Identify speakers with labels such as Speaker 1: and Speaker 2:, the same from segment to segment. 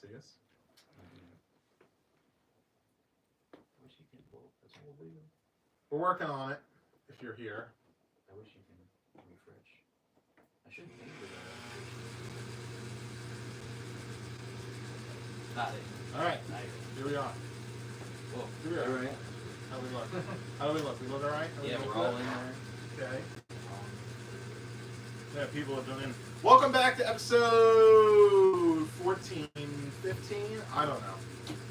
Speaker 1: see us.
Speaker 2: Wish you could pull this whole video.
Speaker 1: We're working on it. If you're here.
Speaker 2: I wish you can refresh. I should pay for that. Got it.
Speaker 1: All right.
Speaker 2: Nice.
Speaker 1: Here we are.
Speaker 2: Whoa.
Speaker 1: Here we are.
Speaker 2: All right.
Speaker 1: How do we look? How do we look? We look all right?
Speaker 2: Yeah, we're all in there.
Speaker 1: Okay. Yeah, people have done in. Welcome back to episode 14, 15. I don't know.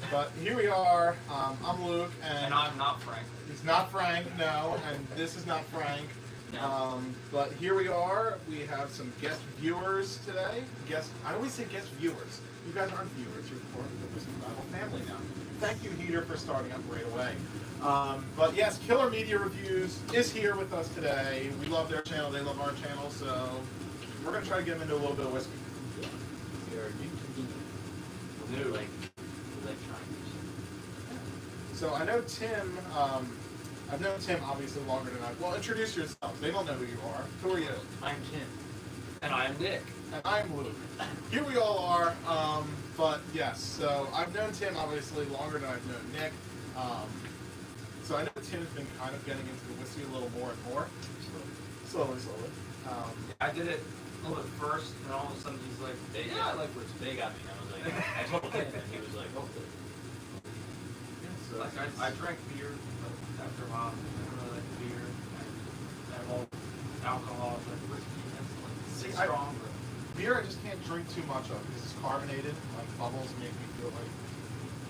Speaker 1: But here we are. I'm Luke,
Speaker 3: And I'm not Frank.
Speaker 1: He's not Frank, no, and this is not Frank.
Speaker 3: No.
Speaker 1: But here we are. We have some guest viewers today. I always say guest viewers. You guys aren't viewers. You're part of the Bible family now. Thank you, Heater, for starting up right away. But yes, Killer Media Reviews is here with us today. We love their channel. They love our channel. So we're going to try to get them into a little bit of whiskey.
Speaker 2: We are new. We like trying to.
Speaker 1: So I know Tim. I've known Tim obviously longer than I. Well, introduce yourself. They don't know who you are. Who are you?
Speaker 3: I'm Tim. And I'm Nick.
Speaker 1: And I'm Luke. Here we all are. But yes, so I've known Tim obviously longer than I've known Nick. So I know Tim's been kind of getting into the whiskey a little more and more. Slowly.
Speaker 3: I did it a little bit first, and all of a sudden he's like,
Speaker 2: Yeah, I like what's big on me. I was like, I told him, and he was like, oh, good.
Speaker 1: So
Speaker 3: like I drank beer, but after a while, I didn't really like beer. I all alcohol, but whiskey, that's like
Speaker 1: See,
Speaker 3: strong.
Speaker 1: beer I just can't drink too much of because it's carbonated. Like bubbles make me feel like.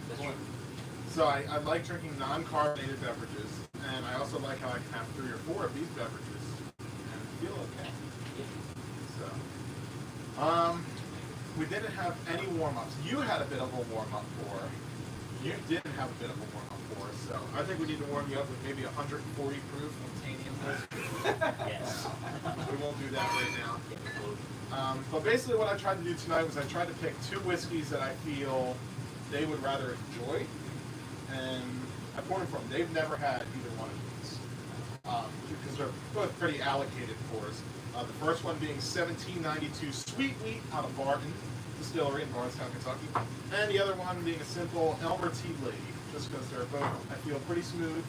Speaker 2: That's true.
Speaker 1: So I like drinking non-carbonated beverages, and I also like how I can have 3 or 4 of these beverages and feel okay. So, we didn't have any warm-ups. You had a bit of a warm-up for. You didn't have a bit of a warm-up for, so I think we need to warm you up with maybe 140 proof Montanian whiskey.
Speaker 2: Yes.
Speaker 1: We won't do that right now. But basically what I tried to do tonight was I tried to pick 2 whiskeys that I feel they would rather enjoy. And I poured them from. They've never had either one of these because they're both pretty allocated pours. The first one being 1792 Sweet Wheat out of Barton Distillery in Bardstown, Kentucky, and the other one being a simple Elmer Tea Lady, just because they're both, I feel, pretty smooth.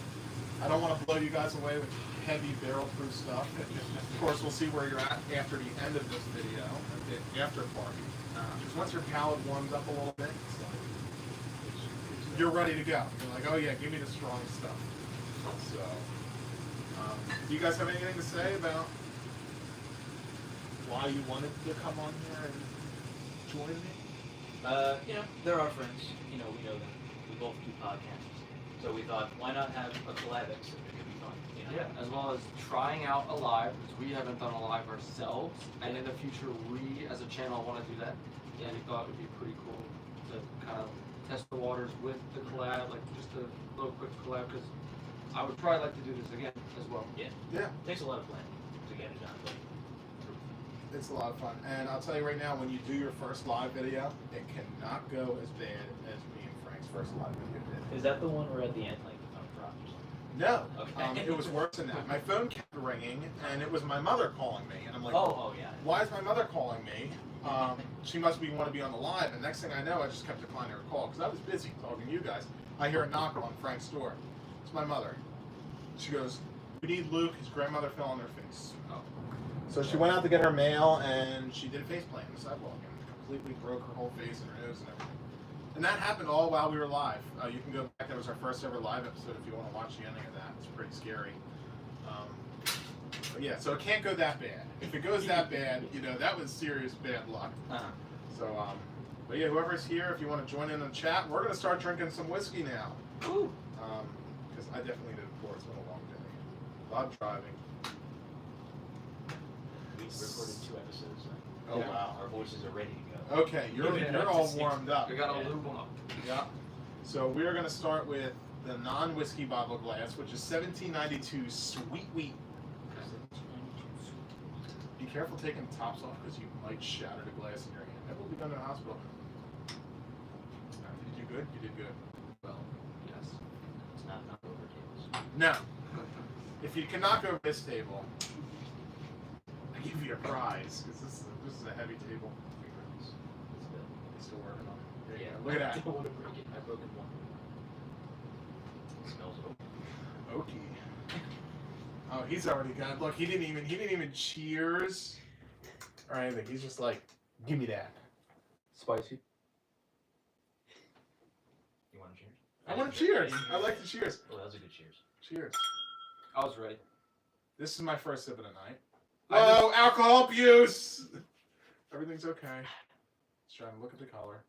Speaker 1: I don't want to blow you guys away with heavy barrel-proof stuff. Of course, we'll see where you're at after the end of this video, the after party. Because once your palate warms up a little bit, you're ready to go. You're like, oh yeah, give me the strong stuff. So, do you guys have anything to say about why you wanted to come on here and join me?
Speaker 2: They're our friends. We know them. We both do podcasts. So we thought, why not have a collab episode? It could be fun.
Speaker 3: Yeah, as well as trying out a live, because we haven't done a live ourselves, and in the future we as a channel want to do that. And we thought it would be pretty cool to kind of test the waters with the collab, like just a little quick collab, because I would probably like to do this again as well.
Speaker 2: Yeah.
Speaker 1: Yeah,
Speaker 2: It takes a lot of planning to get it done, but
Speaker 1: it's a lot of fun. And I'll tell you right now, when you do your first live video, it cannot go as bad as me and Frank's first live video did.
Speaker 2: is that the one where at the end, like, the phone dropped or something?
Speaker 1: No,
Speaker 2: Okay.
Speaker 1: it was worse than that. My phone kept ringing, and it was my mother calling me, and I'm like,
Speaker 2: Oh, yeah.
Speaker 1: why is my mother calling me? She must want to be on the live, and next thing I know, I just kept declining her call because I was busy talking to you guys. I hear a knock on Frank's door. It's my mother. She goes, "We need Luke. His grandmother fell on their face."
Speaker 3: Oh.
Speaker 1: So she went out to get her mail, and she did a face plant on the sidewalk and completely broke her whole face and her nose and everything. And that happened all while we were live. You can go back. That was our first ever live episode if you want to watch the ending of that. It's pretty scary. But yeah, so it can't go that bad. If it goes that bad, that was serious bad luck.
Speaker 2: Uh-huh.
Speaker 1: So, but yeah, whoever's here, if you want to join in the chat, we're going to start drinking some whiskey now.
Speaker 2: Ooh.
Speaker 1: Because I definitely did a pour. It's been a long day. A lot of driving.
Speaker 2: We recorded 2 episodes.
Speaker 1: Oh,
Speaker 3: Yeah.
Speaker 1: wow.
Speaker 2: Our voices are ready to go.
Speaker 1: Okay, you're all warmed up.
Speaker 3: We got to lube them up.
Speaker 1: Yeah. So we are going to start with the non-whiskey bottle glass, which is 1792 Sweet Wheat. Be careful taking the tops off because you might shatter the glass in your hand. That will be done in the hospital. Did you do good? You did good.
Speaker 3: Well, yes.
Speaker 2: It's not over tables.
Speaker 1: Now, if you can knock over this table, I give you a prize because this is a heavy table.
Speaker 2: It's good.
Speaker 1: Still working on it. There you
Speaker 2: Yeah.
Speaker 1: Look at
Speaker 2: I
Speaker 1: that.
Speaker 2: don't want to break it. I broke it one. It smells oak.
Speaker 1: Okie. Oh, he's already got. Look, he didn't even cheers or anything. He's just like, give me that.
Speaker 3: Spicy.
Speaker 2: You want a cheers?
Speaker 1: I want a
Speaker 2: didn't-
Speaker 1: cheers.
Speaker 2: didn't
Speaker 1: I
Speaker 2: hear
Speaker 1: like
Speaker 2: it.
Speaker 1: the cheers.
Speaker 2: Oh, that was a good cheers.
Speaker 1: Cheers.
Speaker 3: I was ready.
Speaker 1: This is my first sip of the night.
Speaker 3: I just-
Speaker 1: Oh, alcohol abuse. Everything's okay. Just trying to look at the color.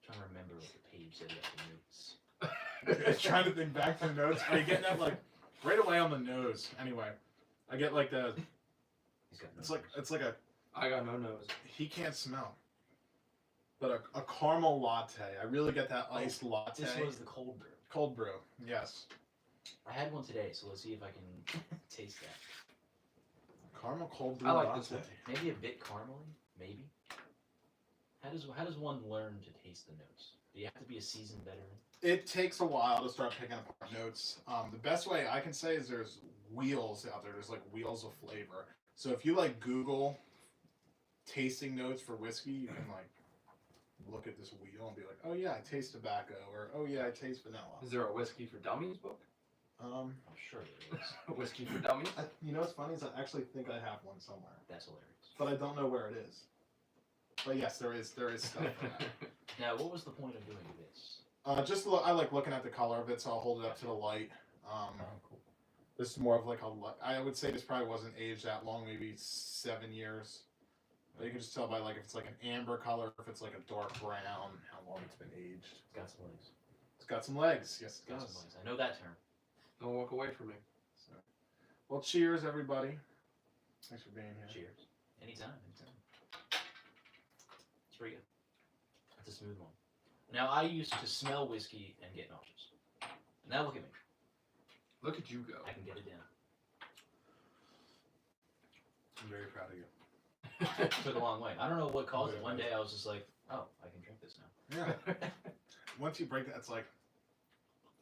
Speaker 2: I'm trying to remember what the page said about the notes.
Speaker 1: Just trying to think back to the notes. Are you getting that like right away on the nose? Anyway, I get like the.
Speaker 2: He's got
Speaker 1: It's like a.
Speaker 3: I got no nose.
Speaker 1: He can't smell. But a caramel latte. I really get that iced latte.
Speaker 2: This was the cold brew.
Speaker 1: Cold brew. Yes.
Speaker 2: I had one today, so let's see if I can taste that.
Speaker 1: Caramel cold brew
Speaker 3: I like
Speaker 1: latte.
Speaker 3: this one.
Speaker 2: Maybe a bit caramely, maybe. How does one learn to taste the notes? Do you have to be a seasoned veteran?
Speaker 1: It takes a while to start picking apart notes. The best way I can say is there's wheels out there. There's like wheels of flavor. So if you like Google tasting notes for whiskey, you can like look at this wheel and be like, oh yeah, I taste tobacco, or oh yeah, I taste vanilla.
Speaker 3: Is there a whiskey for dummies book?
Speaker 2: I'm sure there is.
Speaker 3: Whiskey for dummies?
Speaker 1: You know what's funny is I actually think I have one somewhere,
Speaker 2: That's hilarious.
Speaker 1: but I don't know where it is. But yes, there is stuff for that.
Speaker 2: Now, what was the point of doing this?
Speaker 1: Just look, I like looking at the color of it, so I'll hold it up to the light.
Speaker 2: Cool.
Speaker 1: This is more of like I would say this probably wasn't aged that long, maybe 7 years. But you can just tell by like if it's like an amber color, if it's like a dark brown, how long it's been aged.
Speaker 2: It's got some legs.
Speaker 1: It's got some legs. Yes,
Speaker 2: It's
Speaker 1: it
Speaker 2: got
Speaker 1: does.
Speaker 2: some legs. I know that term.
Speaker 3: Don't walk away from me.
Speaker 1: So, well, cheers, everybody. Thanks for being here.
Speaker 2: Cheers. Anytime. It's pretty good. It's a smooth one. Now, I used to smell whiskey and get nauseous. Now look at me.
Speaker 3: Look at you go.
Speaker 2: I can get it down.
Speaker 1: I'm very proud of you.
Speaker 2: It took a long way. I don't know what caused it. One day I was just like, oh, I can drink this now.
Speaker 1: Yeah. Once you break that, it's like,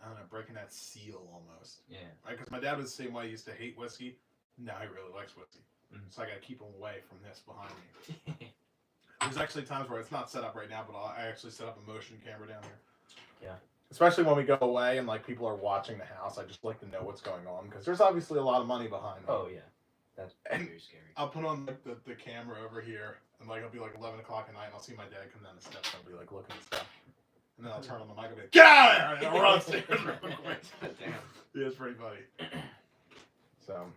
Speaker 1: I don't know, breaking that seal almost.
Speaker 2: Yeah.
Speaker 1: Right? Because my dad was the same way. He used to hate whiskey. Now he really likes whiskey.
Speaker 2: Mhm.
Speaker 1: So I got to keep him away from this behind me. There's actually times where it's not set up right now, but I actually set up a motion camera down here.
Speaker 2: Yeah.
Speaker 1: Especially when we go away and like people are watching the house, I just like to know what's going on because there's obviously a lot of money behind me.
Speaker 2: Oh, yeah. That's
Speaker 1: And-
Speaker 2: very scary.
Speaker 1: I'll put on the camera over here and like it'll be like 11 o'clock at night and I'll see my dad come down the steps and I'll be like looking at stuff. And then I'll turn on the mic and be like, get out of there! And I'll run upstairs real quick.
Speaker 3: Damn.
Speaker 1: Yeah, it's pretty funny. So,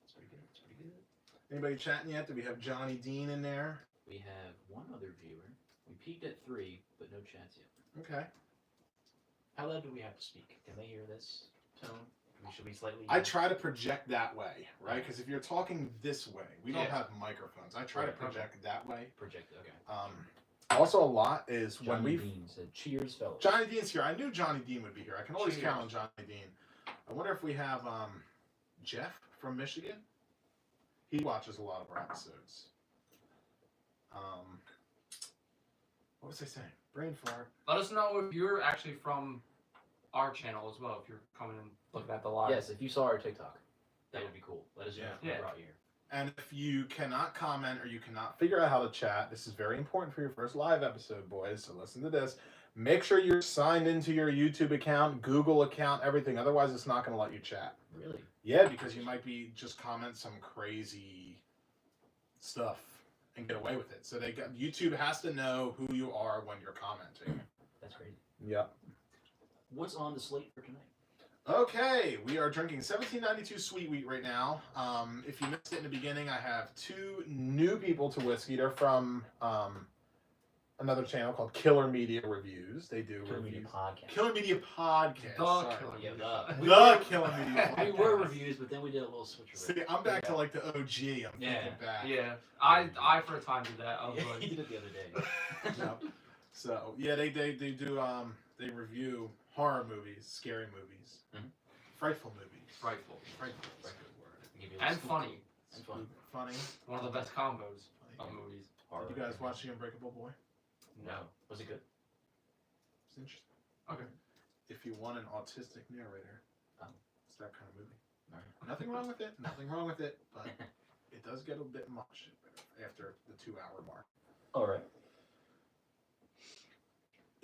Speaker 2: It's pretty good. It's pretty good.
Speaker 1: anybody chatting yet? Do we have Johnny Dean in there?
Speaker 2: We have one other viewer. We peaked at 3, but no chats yet.
Speaker 1: Okay.
Speaker 2: How loud do we have to speak? Can they hear this tone? Should we slightly?
Speaker 1: I try to project that way, right? Because if you're talking this way, we don't
Speaker 3: Yeah.
Speaker 1: have microphones. I try to
Speaker 2: Right.
Speaker 1: project that way.
Speaker 2: project. Okay.
Speaker 1: Also, a lot is when
Speaker 2: Johnny
Speaker 1: we.
Speaker 2: Bean said, "Cheers, fellas."
Speaker 1: Johnny Dean's here. I knew Johnny Dean would be here. I can always
Speaker 3: Cheers.
Speaker 1: count on Johnny Dean. I wonder if we have Jeff from Michigan. He watches a lot of our episodes. What was I saying? Brain fart.
Speaker 3: Let us know if you're actually from our channel as well, if you're coming and looking at the live.
Speaker 2: Yes, if you saw our TikTok, that would be cool. Let us know if we
Speaker 3: Yeah.
Speaker 2: brought you here.
Speaker 1: And if you cannot comment or you cannot figure out how to chat, this is very important for your first live episode, boys. So listen to this. Make sure you're signed into your YouTube account, Google account, everything. Otherwise, it's not going to let you chat.
Speaker 2: Really?
Speaker 1: Yeah, because you might be just comment some crazy stuff and get away with it. So YouTube has to know who you are when you're commenting.
Speaker 2: That's crazy.
Speaker 1: Yep.
Speaker 2: What's on the slate for tonight?
Speaker 1: Okay, we are drinking 1792 Sweet Wheat right now. If you missed it in the beginning, I have 2 new people to whiskey. They're from another channel called Killer Media Reviews. They do
Speaker 2: Killer Media
Speaker 1: reviews.
Speaker 2: Podcast.
Speaker 1: Killer Media Podcast.
Speaker 3: The
Speaker 1: sorry.
Speaker 3: Killer
Speaker 2: Yeah,
Speaker 3: Media.
Speaker 1: The Killer Media
Speaker 2: We
Speaker 1: Podcast.
Speaker 2: were reviews, but then we did a little switcheroo.
Speaker 1: See, I'm back to like the OG. I'm
Speaker 2: Yeah.
Speaker 1: thinking back.
Speaker 3: Yeah, I for a time did that. I was
Speaker 2: Yeah,
Speaker 3: like,
Speaker 2: he did it the other day.
Speaker 1: Yep. So yeah, they do they review horror movies, scary movies,
Speaker 2: Mhm.
Speaker 1: frightful movies.
Speaker 3: frightful,
Speaker 1: Frightful is a good word.
Speaker 2: Give you a
Speaker 3: and
Speaker 2: little
Speaker 3: funny.
Speaker 2: And fun.
Speaker 1: Funny.
Speaker 3: One of the best combos of
Speaker 1: Funny.
Speaker 3: movies.
Speaker 2: Horror.
Speaker 1: Did you guys watch The Unbreakable Boy?
Speaker 2: No. Was it good?
Speaker 1: It's interesting.
Speaker 3: Okay.
Speaker 1: If you want an autistic narrator,
Speaker 2: Oh.
Speaker 1: it's that kind of movie.
Speaker 2: Alright.
Speaker 1: Nothing wrong with it. Nothing wrong with it, but it does get a bit much after the 2-hour mark.
Speaker 2: All right.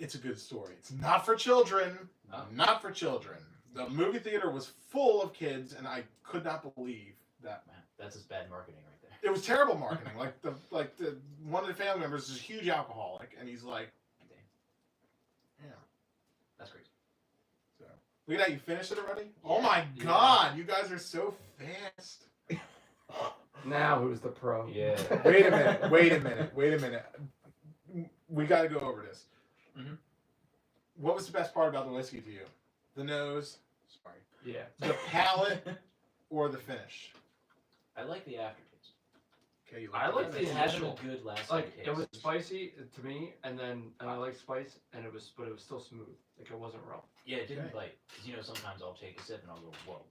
Speaker 1: It's a good story. It's not for children.
Speaker 2: Oh.
Speaker 1: Not for children. The movie theater was full of kids, and I could not believe that.
Speaker 2: Man, that's just bad marketing right there.
Speaker 1: It was terrible marketing. like the one of the family members is a huge alcoholic, and he's like,
Speaker 2: Damn,
Speaker 1: yeah.
Speaker 2: that's crazy.
Speaker 1: So look at that. You finished it already?
Speaker 2: Yeah.
Speaker 1: Oh my
Speaker 3: Yeah.
Speaker 1: God! You guys are so fast.
Speaker 3: Now who's the pro?
Speaker 2: Yeah.
Speaker 1: Wait a minute. Wait a minute. Wait a minute. We got to go over this.
Speaker 2: Mhm.
Speaker 1: What was the best part about the whiskey to you? The nose. Sorry.
Speaker 3: Yeah.
Speaker 1: The palate or the finish?
Speaker 2: I like the aftertaste.
Speaker 1: Okay, you
Speaker 3: I like the
Speaker 2: It's having
Speaker 3: initial.
Speaker 2: a good lasting
Speaker 3: Like
Speaker 2: taste.
Speaker 3: it was spicy to me, and I like spice, and it was still smooth. Like it wasn't raw.
Speaker 2: Yeah, it didn't
Speaker 1: Okay.
Speaker 2: bite. Because sometimes I'll take a sip and I'll go, whoa.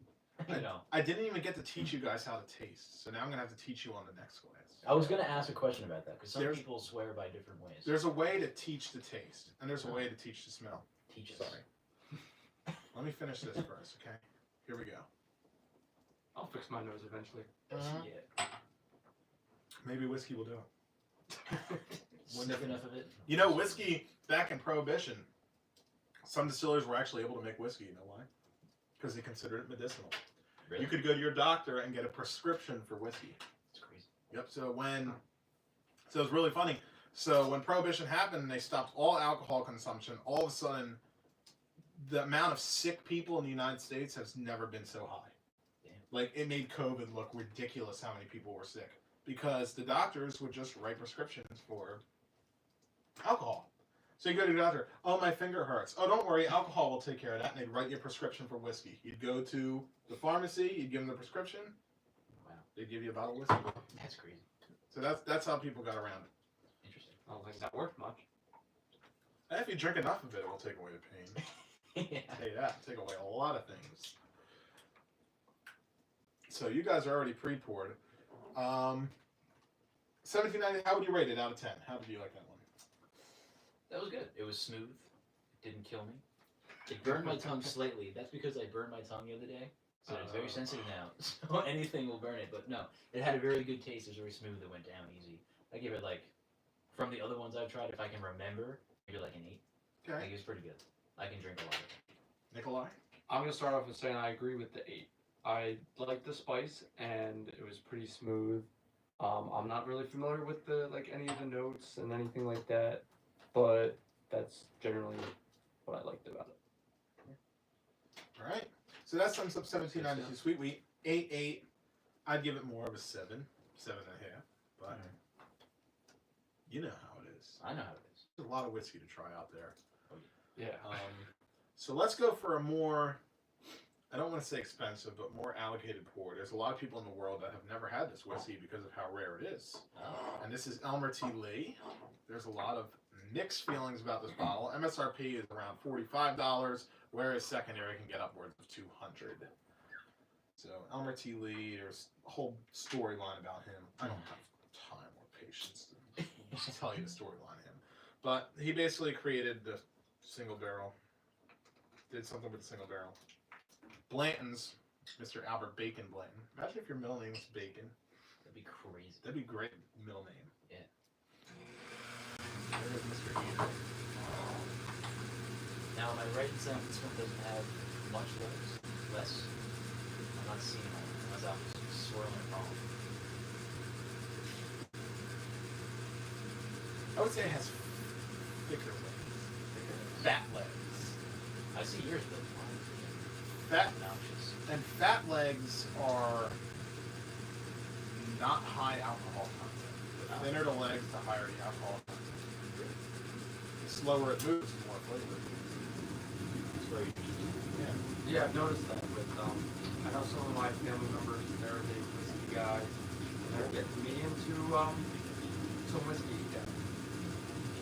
Speaker 2: You know.
Speaker 1: I didn't even get to teach you guys how to taste, so now I'm gonna have to teach you on the next glass.
Speaker 2: I was gonna ask a question about that because some
Speaker 1: There's-
Speaker 2: people swear by different ways.
Speaker 1: There's a way to teach the taste, and there's a way to teach the smell.
Speaker 2: Teach us.
Speaker 1: Sorry. Let me finish this first, okay? Here we go.
Speaker 3: I'll fix my nose eventually.
Speaker 2: Yeah.
Speaker 1: Maybe whiskey will do it.
Speaker 2: Sniff enough of it.
Speaker 1: You know, whiskey back in Prohibition, some distillers were actually able to make whiskey. You know why? Because they considered it medicinal.
Speaker 2: Really?
Speaker 1: You could go to your doctor and get a prescription for whiskey.
Speaker 2: It's crazy.
Speaker 1: Yep. So it's really funny. So when Prohibition happened and they stopped all alcohol consumption, all of a sudden, the amount of sick people in the United States has never been so high.
Speaker 2: Damn.
Speaker 1: Like it made COVID look ridiculous how many people were sick because the doctors would just write prescriptions for alcohol. So you go to your doctor, oh, my finger hurts. Oh, don't worry, alcohol will take care of that. And they'd write you a prescription for whiskey. You'd go to the pharmacy, you'd give them the prescription,
Speaker 2: Wow.
Speaker 1: they'd give you a bottle of whiskey.
Speaker 2: That's crazy.
Speaker 1: So that's how people got around it.
Speaker 2: Interesting.
Speaker 3: I don't think that worked much.
Speaker 1: And if you drink enough of it, it will take away the pain.
Speaker 2: Yeah.
Speaker 1: I'll tell you that. Take away a lot of things. So you guys are already pre-poured. 1790, how would you rate it out of 10? How did you like that one?
Speaker 2: That was good. It was smooth. It didn't kill me. It burned my tongue slightly. That's because I burned my tongue the other day. So it's very sensitive now. So anything will burn it. But no, it had a very good taste. It was very smooth. It went down easy. I give it like, from the other ones I've tried, if I can remember, maybe like an 8. Like
Speaker 1: Okay.
Speaker 2: it was pretty good. I can drink a lot of it.
Speaker 1: Nikolai?
Speaker 3: I'm gonna start off with saying I agree with the 8. I like the spice, and it was pretty smooth. I'm not really familiar with any of the notes and anything like that, but that's generally what I liked about it.
Speaker 1: All right. So that sums up 1792 Sweet Wheat. 8.8. I'd give it more of a 7, 7.5. But you know how it is.
Speaker 2: I know how it is.
Speaker 1: There's a lot of whiskey to try out there.
Speaker 3: Yeah.
Speaker 1: So let's go for a more, I don't want to say expensive, but more allocated pour. There's a lot of people in the world that have never had this whiskey because of how rare it is.
Speaker 2: Oh.
Speaker 1: And this is Elmer T. Lee. There's a lot of mixed feelings about this bottle. MSRP is around $45, whereas secondary can get upwards of $200. So Elmer T. Lee, there's a whole storyline about him. I don't have time or patience to tell you the storyline of him. But he basically created the single barrel. Did something with the single barrel. Blanton's, Mr. Albert Bacon Blanton. Imagine if your middle name was Bacon.
Speaker 2: That'd be crazy.
Speaker 1: That'd be a great middle name.
Speaker 2: Yeah.
Speaker 1: There is Mr. Eater.
Speaker 2: Now, am I right in saying this one doesn't have much legs? Less? I'm not seeing it unless I'm swirling it wrong.
Speaker 1: I would say it has thicker legs. Fat legs.
Speaker 2: I see yours, but
Speaker 1: Fat
Speaker 2: obnoxious.
Speaker 1: and fat legs are not high alcohol content. The thinner the legs, the higher the alcohol content. The slower it moves, the more flavor.
Speaker 2: It's very interesting.
Speaker 1: Yeah.
Speaker 3: Yeah, I've noticed that with I know some of my family members, they're big whiskey guys, and they're getting me into some whiskey. Yeah.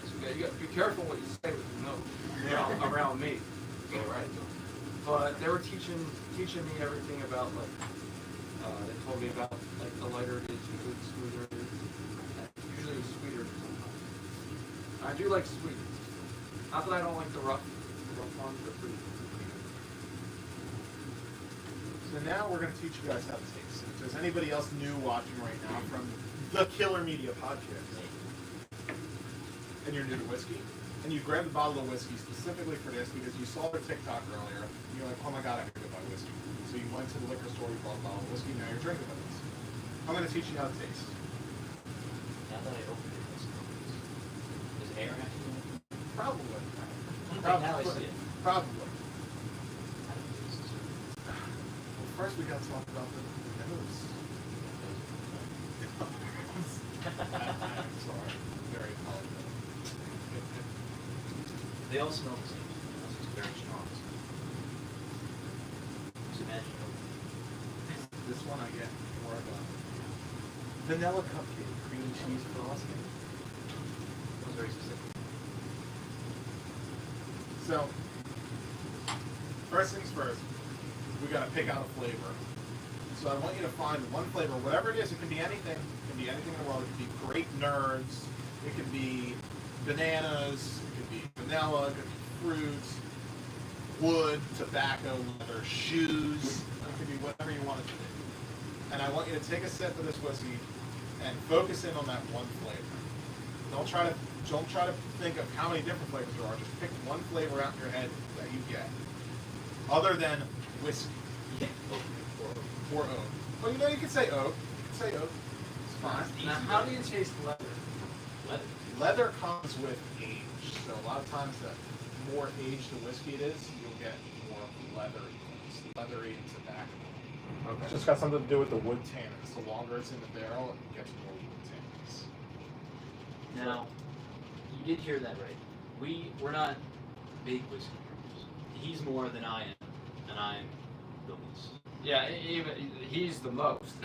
Speaker 3: So you got to be careful what you say with the note around me.
Speaker 2: Yeah, right.
Speaker 3: But they were teaching me everything about they told me about the lighter it is, usually the smoother it is, and usually sweeter sometimes. I do like sweet. Not that I don't like the rough ones, they're pretty good.
Speaker 1: So now we're going to teach you guys how to taste. If there's anybody else new watching right now from the Killer Media podcast, and you're new to whiskey, and you grab the bottle of whiskey specifically for this because you saw their TikTok earlier, and you're like, oh my god, I gotta go buy whiskey. So you went to the liquor store, you bought a bottle of whiskey, now you're drinking with us. I'm gonna teach you how to taste.
Speaker 2: Now that I opened it, does air have to go in?
Speaker 1: Probably.
Speaker 2: Now I see it.
Speaker 1: Probably.
Speaker 2: I don't know this is-
Speaker 1: Well, first we gotta talk about the nose. I'm sorry. Very apologetic.
Speaker 2: They all smell the same. It's very strong. Just imagine.
Speaker 1: This one I get more of a vanilla cupcake, cream cheese frosting.
Speaker 2: It was very specific.
Speaker 1: So, first things first, we gotta pick out a flavor. So I want you to find one flavor, whatever it is. It can be anything. It can be anything in the world. It can be grape nerds. It can be bananas. It can be vanilla. It can be fruits, wood, tobacco, leather, shoes. It can be whatever you want it to be. And I want you to take a sip of this whiskey and focus in on that one flavor. Don't try to think of how many different flavors there are. Just pick one flavor out in your head that you get, other than whiskey or oak. Well, you know, you can say oak. You can say oak. It's fine.
Speaker 3: Now, how do you taste leather?
Speaker 2: Leather.
Speaker 1: Leather comes with age, so a lot of times the more aged the whiskey it is, you'll get more leathery. It's leathery and tobacco. Okay. It's just got something to do with the wood tannins. The longer it's in the barrel, it gets more wood tannins.
Speaker 2: Now, you did hear that right. We're not big whiskey drinkers. He's more than I am, and I'm the least.
Speaker 3: Yeah, even he's the most.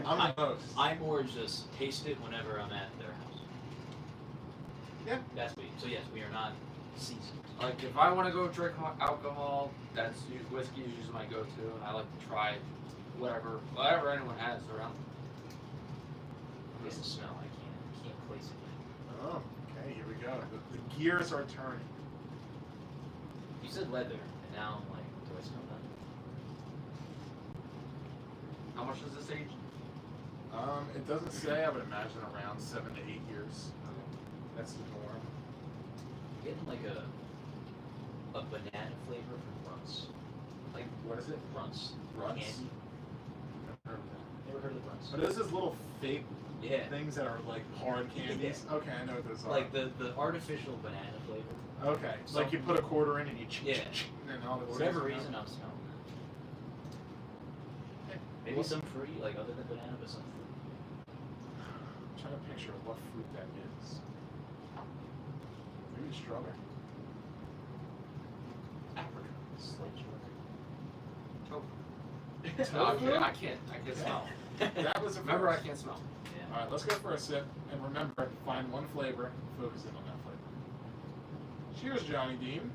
Speaker 1: I'm the most.
Speaker 2: I more just taste it whenever I'm at their house.
Speaker 1: Yeah.
Speaker 2: That's me. So yes, we are not seasoned.
Speaker 3: Like if I want to go drink alcohol, whiskey is usually my go-to, and I like to try whatever anyone has around.
Speaker 2: It's the smell. I can't place it.
Speaker 1: Oh, okay, here we go. The gears are turning.
Speaker 2: You said leather, and now I'm like, do I smell that?
Speaker 3: How much does this age?
Speaker 1: It doesn't say. I would imagine around 7 to 8 years. That's the norm.
Speaker 2: Getting like a banana flavor from Runts. Like
Speaker 1: What is it?
Speaker 2: Runts.
Speaker 1: Runts?
Speaker 2: Candy.
Speaker 1: Never heard of that.
Speaker 2: Never heard of Runts.
Speaker 1: But this is little fake
Speaker 2: Yeah.
Speaker 1: things that are like hard candies. Okay, I know what those are.
Speaker 2: Like the artificial banana flavor.
Speaker 1: Okay, like you put a quarter in and you
Speaker 2: Yeah.
Speaker 1: and all the
Speaker 2: For whatever reason, I'm smelling that. Maybe
Speaker 1: What-
Speaker 2: some fruit, like other than banana, but some fruit.
Speaker 1: I'm trying to picture what fruit that is. Maybe strawberry.
Speaker 2: Apricot. Slight
Speaker 3: Okay, I can't smell.
Speaker 1: That was a
Speaker 3: Remember, I
Speaker 1: first.
Speaker 3: can't smell.
Speaker 2: Yeah.
Speaker 1: All right, let's go for a sip, and remember, find one flavor and focus in on that flavor. Cheers, Johnny Dean.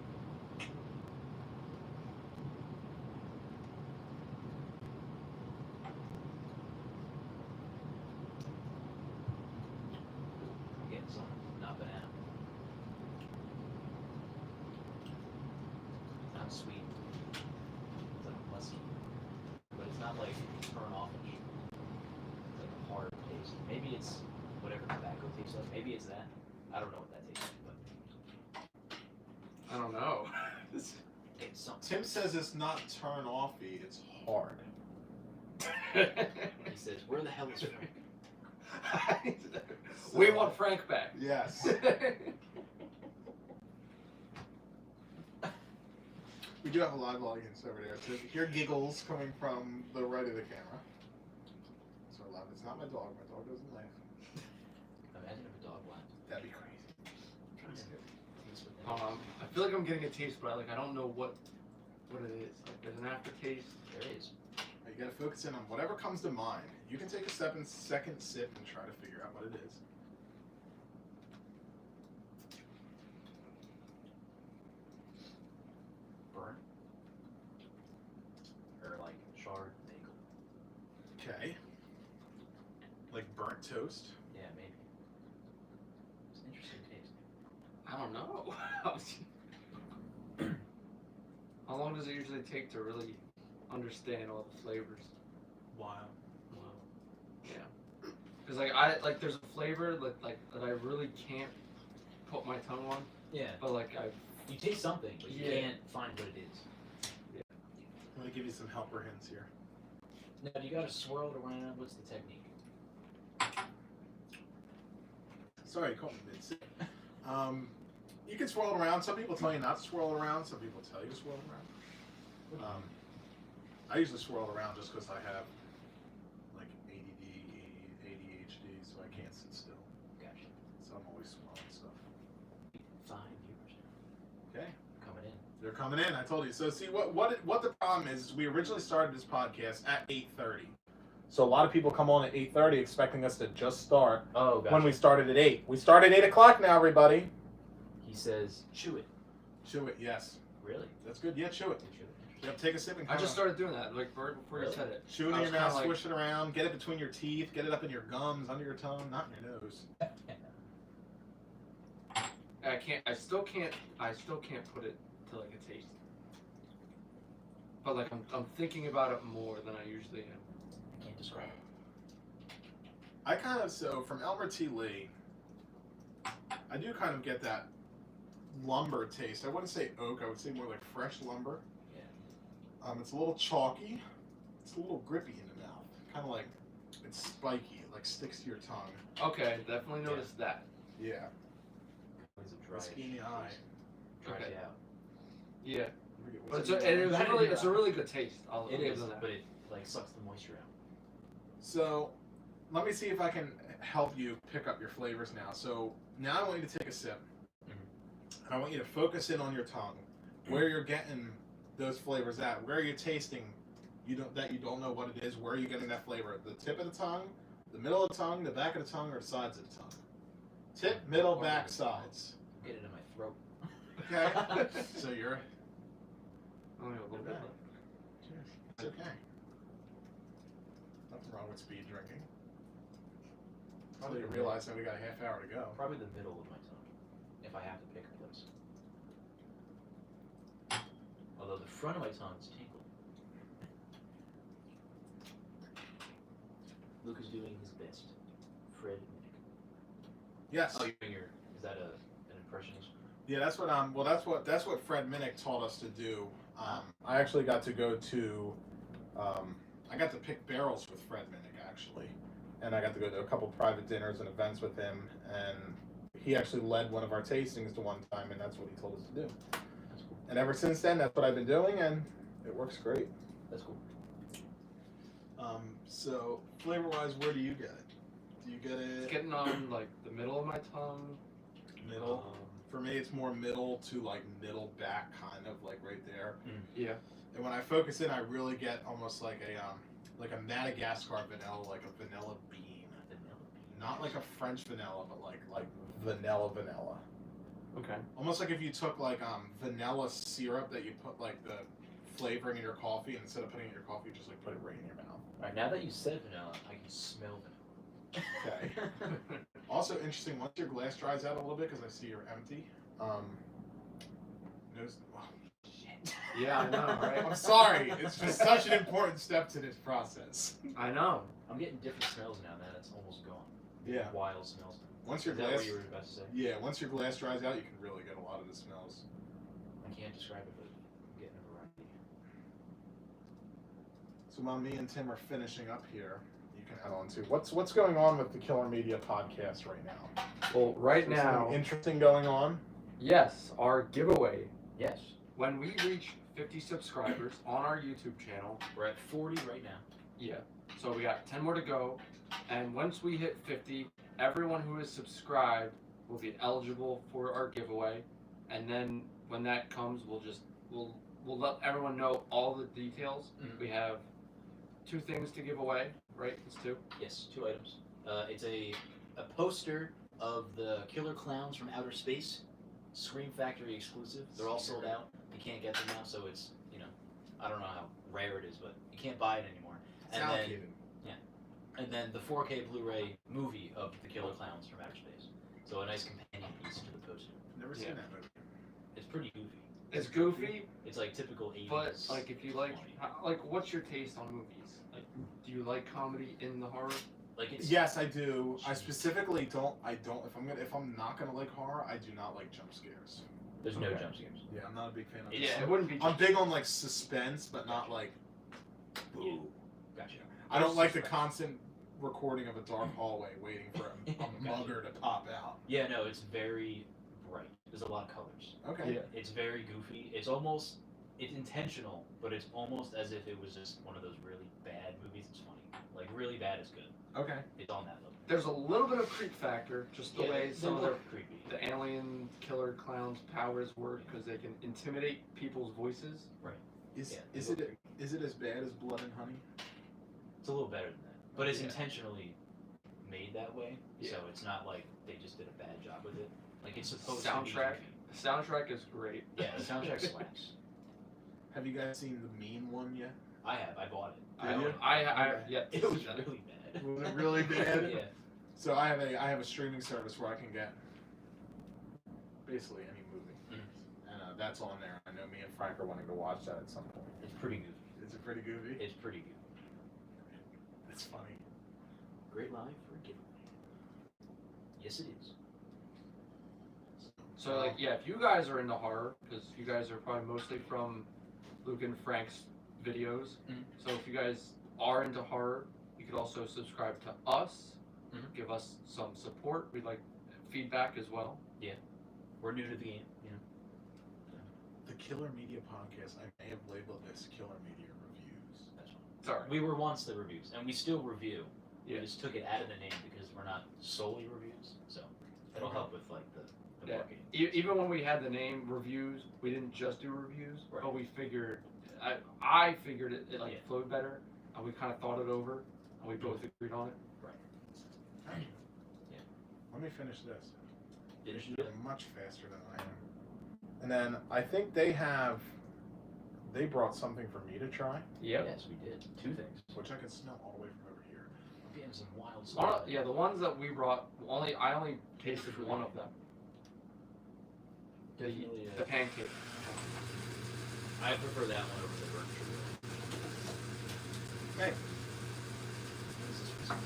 Speaker 2: I'm getting some, not banana. Not sweet. It's like musky. But it's not like turn offish. It's like a hard taste. Maybe it's whatever tobacco tastes like. Maybe it's that. I don't know what that tastes like, but
Speaker 3: I don't know.
Speaker 2: it's something.
Speaker 1: Tim says it's not turn offy, it's hard.
Speaker 2: He says, where the hell is Frank?
Speaker 3: We want Frank back.
Speaker 1: Yes. We do have a live audience over there, so if you hear giggles coming from the right of the camera. So loud. It's not my dog. My dog doesn't laugh.
Speaker 2: Imagine if a dog laughed.
Speaker 1: That'd be crazy.
Speaker 2: Taste with that.
Speaker 3: I feel like I'm getting a taste, but I don't know what it is. Like there's an aftertaste.
Speaker 2: There is.
Speaker 1: You gotta focus in on whatever comes to mind. You can take a second sip and try to figure out what it is.
Speaker 2: Burnt. Or like charred bagel.
Speaker 1: Okay. Like burnt toast.
Speaker 2: Yeah, maybe. It's an interesting taste.
Speaker 3: I don't know. How long does it usually take to really understand all the flavors?
Speaker 1: Wow.
Speaker 3: Yeah. Because there's a flavor that I really can't put my tongue on,
Speaker 2: Yeah.
Speaker 3: but like
Speaker 2: You taste something, but you
Speaker 3: Yeah.
Speaker 2: can't find what it is.
Speaker 1: I'm gonna give you some helper hints here.
Speaker 2: Now you gotta swirl it around. What's the technique?
Speaker 1: Sorry, you caught me mid. You can swirl it around. Some people tell you not to swirl it around. Some people tell you to swirl it around. I usually swirl it around just because I have like ADD, ADHD, so I can't sit still.
Speaker 2: Gotcha.
Speaker 1: So I'm always swirling stuff.
Speaker 2: 5 viewers
Speaker 1: Okay.
Speaker 2: coming in.
Speaker 1: They're coming in. I told you. So see what the problem is we originally started this podcast at 8:30. So a lot of people come on at 8:30 expecting us to just start
Speaker 2: Oh, gotcha.
Speaker 1: when we started at 8. We started at 8 o'clock now, everybody.
Speaker 2: He says, chew it.
Speaker 1: Chew it, yes.
Speaker 2: Really?
Speaker 1: That's good. Yeah, chew it.
Speaker 2: Chew it.
Speaker 1: Yep, take a sip and
Speaker 3: I just started doing that like right before you
Speaker 2: Really?
Speaker 3: said it.
Speaker 1: chew it
Speaker 3: I
Speaker 1: in
Speaker 3: was
Speaker 1: your mouth,
Speaker 3: kinda like-
Speaker 1: swish it around, get it between your teeth, get it up in your gums, under your tongue, not in your nose.
Speaker 3: I still can't put it to like a taste. But like I'm thinking about it more than I usually am.
Speaker 2: I can't describe it.
Speaker 1: I kind of, so from Elmer T. Lee, I do kind of get that lumber taste. I wouldn't say oak, I would say more like fresh lumber.
Speaker 2: Yeah.
Speaker 1: It's a little chalky. It's a little grippy in the mouth. Kind of like, it's spiky. It like sticks to your tongue.
Speaker 3: Okay, definitely noticed that.
Speaker 1: Yeah.
Speaker 2: It's a dry
Speaker 1: Whiskey in the eye.
Speaker 2: Dries
Speaker 3: Okay.
Speaker 2: you out.
Speaker 3: Yeah, but
Speaker 1: What's
Speaker 3: it's
Speaker 1: it-
Speaker 3: it's a really good taste. I'll
Speaker 2: It
Speaker 3: give
Speaker 2: is,
Speaker 3: them that.
Speaker 2: but it like sucks the moisture out.
Speaker 1: So, let me see if I can help you pick up your flavors now. So, now I want you to take a sip.
Speaker 2: Mhm.
Speaker 1: And I want you to focus in on your tongue. Where you're getting those flavors at. Where you're tasting you don't know what it is. Where are you getting that flavor? The tip of the tongue, the middle of the tongue, the back of the tongue, or the sides of the tongue? Tip, middle, back, sides.
Speaker 2: Get it in my throat.
Speaker 1: Okay? So you're...
Speaker 3: Only a little bit.
Speaker 1: Okay. Cheers. It's okay. Nothing wrong with speed drinking. Until you realize that we got a half hour to go.
Speaker 2: Probably the middle of my tongue, if I have to pick a place. Although the front of my tongue is tingled. Luke is doing his best. Fred Minnick.
Speaker 1: Yes.
Speaker 2: Oh, you're doing your. Is that an impressionist?
Speaker 1: Yeah, that's what that's what Fred Minnick taught us to do. I actually got to go to I got to pick barrels with Fred Minnick actually, and I got to go to a couple private dinners and events with him, and he actually led one of our tastings to one time, and that's what he told us to do.
Speaker 2: That's cool.
Speaker 1: And ever since then, that's what I've been doing, and it works great.
Speaker 2: That's cool.
Speaker 1: So flavor-wise, where do you get it? Do you get
Speaker 3: It's
Speaker 1: it
Speaker 3: getting on like the middle of my tongue.
Speaker 1: middle? For me, it's more middle to like middle back, kind of like right there.
Speaker 3: Yeah.
Speaker 1: And when I focus in, I really get almost like a Madagascar vanilla, like a vanilla bean.
Speaker 2: Vanilla bean.
Speaker 1: Not like a French vanilla, but like vanilla.
Speaker 3: Okay.
Speaker 1: Almost like if you took like vanilla syrup that you put like the flavoring in your coffee, and instead of putting it in your coffee, you just like put it right in your mouth.
Speaker 2: Alright, now that you said vanilla, I can smell vanilla.
Speaker 1: Okay. Also interesting, once your glass dries out a little bit, because I see you're empty. Notice. Well, shit.
Speaker 3: Yeah, I know, right?
Speaker 1: I'm sorry. It's just such an important step to this process.
Speaker 3: I know.
Speaker 2: I'm getting different smells now that it's almost gone.
Speaker 1: Yeah.
Speaker 2: Wild smells.
Speaker 1: Once your
Speaker 2: Is that
Speaker 1: glass.
Speaker 2: what you were about to say?
Speaker 1: Yeah. Once your glass dries out, you can really get a lot of the smells.
Speaker 2: I can't describe it, but I'm getting a variety.
Speaker 1: So while me and Tim are finishing up here, you can head on to what's going on with the Killer Media podcast right now.
Speaker 3: Well, right
Speaker 1: Is there something
Speaker 3: now,
Speaker 1: interesting going on.
Speaker 3: yes, our giveaway.
Speaker 2: Yes.
Speaker 3: When we reach 50 subscribers on our YouTube channel,
Speaker 2: We're at 40 right now.
Speaker 3: yeah. So we got 10 more to go, and once we hit 50, everyone who is subscribed will be eligible for our giveaway. And then when that comes, we'll let everyone know all the details.
Speaker 2: Mhm.
Speaker 3: We have 2 things to give away, right? It's 2.
Speaker 2: Yes, 2 items. It's a poster of the killer clowns from outer space, Scream Factory exclusive. They're all sold out. You can't get them now, so it's, I don't know how rare it is, but you can't buy it anymore.
Speaker 1: It's
Speaker 2: And then,
Speaker 1: allocated.
Speaker 2: and then the 4K Blu-ray movie of the killer clowns from outer space. So a nice companion piece to the poster.
Speaker 1: Never seen
Speaker 3: Yeah.
Speaker 1: that movie.
Speaker 2: It's pretty goofy.
Speaker 3: It's goofy,
Speaker 2: It's like typical 80s.
Speaker 3: but like if you like,
Speaker 2: quality.
Speaker 3: what's your taste on movies? Like, do you like comedy in the horror?
Speaker 2: Like it's
Speaker 1: Yes, I do. I specifically don't. If I'm not gonna like horror, I do not like jump scares.
Speaker 2: there's no
Speaker 3: Okay.
Speaker 2: jump scares.
Speaker 1: Yeah, I'm not a big fan of.
Speaker 2: It's-
Speaker 3: Yeah, it wouldn't be.
Speaker 1: I'm big on like suspense, but not like.
Speaker 2: Yeah.
Speaker 1: Ooh.
Speaker 2: Gotcha.
Speaker 1: I don't like the
Speaker 3: Suspense.
Speaker 1: constant recording of a dark hallway waiting for a mugger to pop out.
Speaker 2: Yeah, no, it's very bright. There's a lot of colors.
Speaker 1: Okay.
Speaker 3: Yeah.
Speaker 2: It's very goofy. It's intentional, but it's almost as if it was just one of those really bad movies. It's funny. Like really bad is good.
Speaker 1: Okay.
Speaker 2: It's on that level.
Speaker 3: There's a little bit of creep factor, just the way
Speaker 2: they
Speaker 3: some of
Speaker 2: look creepy.
Speaker 3: the alien killer clowns' powers work, because they can intimidate people's voices.
Speaker 1: Is
Speaker 2: Yeah,
Speaker 1: is
Speaker 2: they
Speaker 1: it is it as bad as Blood and Honey?
Speaker 2: It's a little better than that, but it's
Speaker 3: Yeah.
Speaker 2: intentionally made that way.
Speaker 3: Yeah.
Speaker 2: So it's not like they just did a bad job with it. Like it's supposed
Speaker 3: Soundtrack.
Speaker 2: to be.
Speaker 3: The soundtrack is great.
Speaker 2: Yeah, the soundtrack slaps.
Speaker 1: Have you guys seen the Mean one yet?
Speaker 2: I have. I bought it.
Speaker 1: Did you?
Speaker 3: I yeah.
Speaker 2: It was really bad.
Speaker 1: Was it really bad?
Speaker 2: Yeah.
Speaker 1: So I have a streaming service where I can get basically any movie, and that's on there. I know me and Frank are wanting to watch that at some point.
Speaker 2: It's pretty goofy.
Speaker 1: Is it pretty goofy?
Speaker 2: It's pretty good.
Speaker 1: It's funny.
Speaker 2: Great live for a giveaway. Yes, it is.
Speaker 3: So like yeah, if you guys are into horror, because you guys are probably mostly from Luke and Frank's videos.
Speaker 2: Mhm.
Speaker 3: So if you guys are into horror, you could also subscribe to us.
Speaker 2: Mhm.
Speaker 3: Give us some support. We'd like feedback as well.
Speaker 2: We're new to the game. You know.
Speaker 1: The Killer Media Podcast. I may have labeled this Killer Media Reviews.
Speaker 2: That's fine.
Speaker 3: It's alright.
Speaker 2: We were once the reviews, and we still review.
Speaker 3: Yeah.
Speaker 2: We just took it out of the name because we're not solely reviews, so it'll
Speaker 1: Okay.
Speaker 2: help with like the
Speaker 3: Yeah.
Speaker 2: marketing.
Speaker 3: Even when we had the name reviews, we didn't just do reviews,
Speaker 2: Right.
Speaker 3: but we figured, I figured it like
Speaker 2: Yeah.
Speaker 3: flowed better, and we kind of thought it over, and we both agreed on it.
Speaker 1: Let me finish this.
Speaker 2: Didn't you?
Speaker 1: You're much faster than I am. And then I think they brought something for me to try,
Speaker 2: Yes, we did. Two things.
Speaker 1: which I can smell all the way from over here.
Speaker 2: We're getting some wild stuff.
Speaker 3: Yeah, the ones that we brought, I only tasted one of them.
Speaker 2: Definitely,
Speaker 3: The pancake.
Speaker 2: I prefer that one over the burnt sugar.
Speaker 1: Hey,
Speaker 2: What is this one?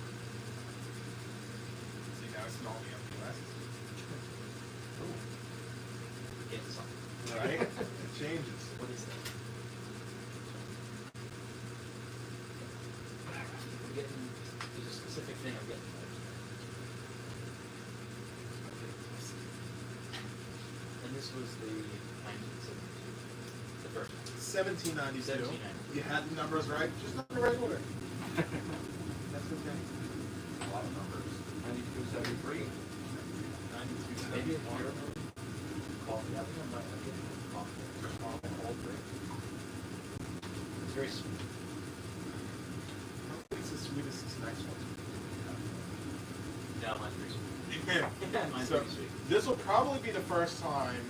Speaker 1: see now I smell the empty glasses.
Speaker 2: Get something.
Speaker 1: Right? It changes.
Speaker 2: What is that? I'm getting. There's a specific thing I'm getting. And this was the 1972. The first one.
Speaker 1: 1792.
Speaker 2: 1792.
Speaker 1: You had the numbers right, just not the right order. That's okay. A lot of numbers.
Speaker 3: 9273.
Speaker 1: 92.
Speaker 2: Maybe a caramel coffee. I think I might have getting coffee. All great. It's very sweet.
Speaker 1: It's the sweetest this next one.
Speaker 2: No, mine's pretty sweet. Mine's
Speaker 1: So-
Speaker 2: pretty sweet.
Speaker 1: This will probably be the first time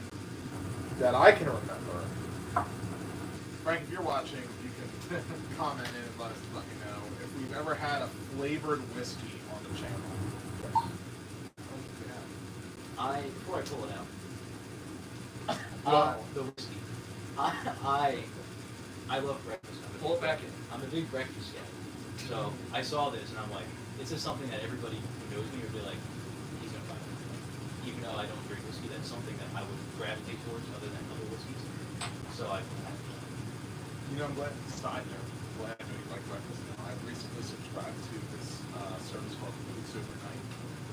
Speaker 1: that I can remember. Frank, if you're watching, you can comment in and let me know if we've ever had a flavored whiskey on the channel.
Speaker 2: Before I pull it out,
Speaker 1: Well-
Speaker 2: the whiskey. I love breakfast.
Speaker 3: Pull it back in.
Speaker 2: I'm a big breakfast guy. So I saw this and I'm like, this is something that everybody who knows me would be like, he's gonna buy it. Even though I don't drink whiskey, that's something that I would gravitate towards other than other whiskeys. So I
Speaker 1: You know, I'm glad, side note, glad I know you like breakfast now. I've recently subscribed to this service called Food Overnight.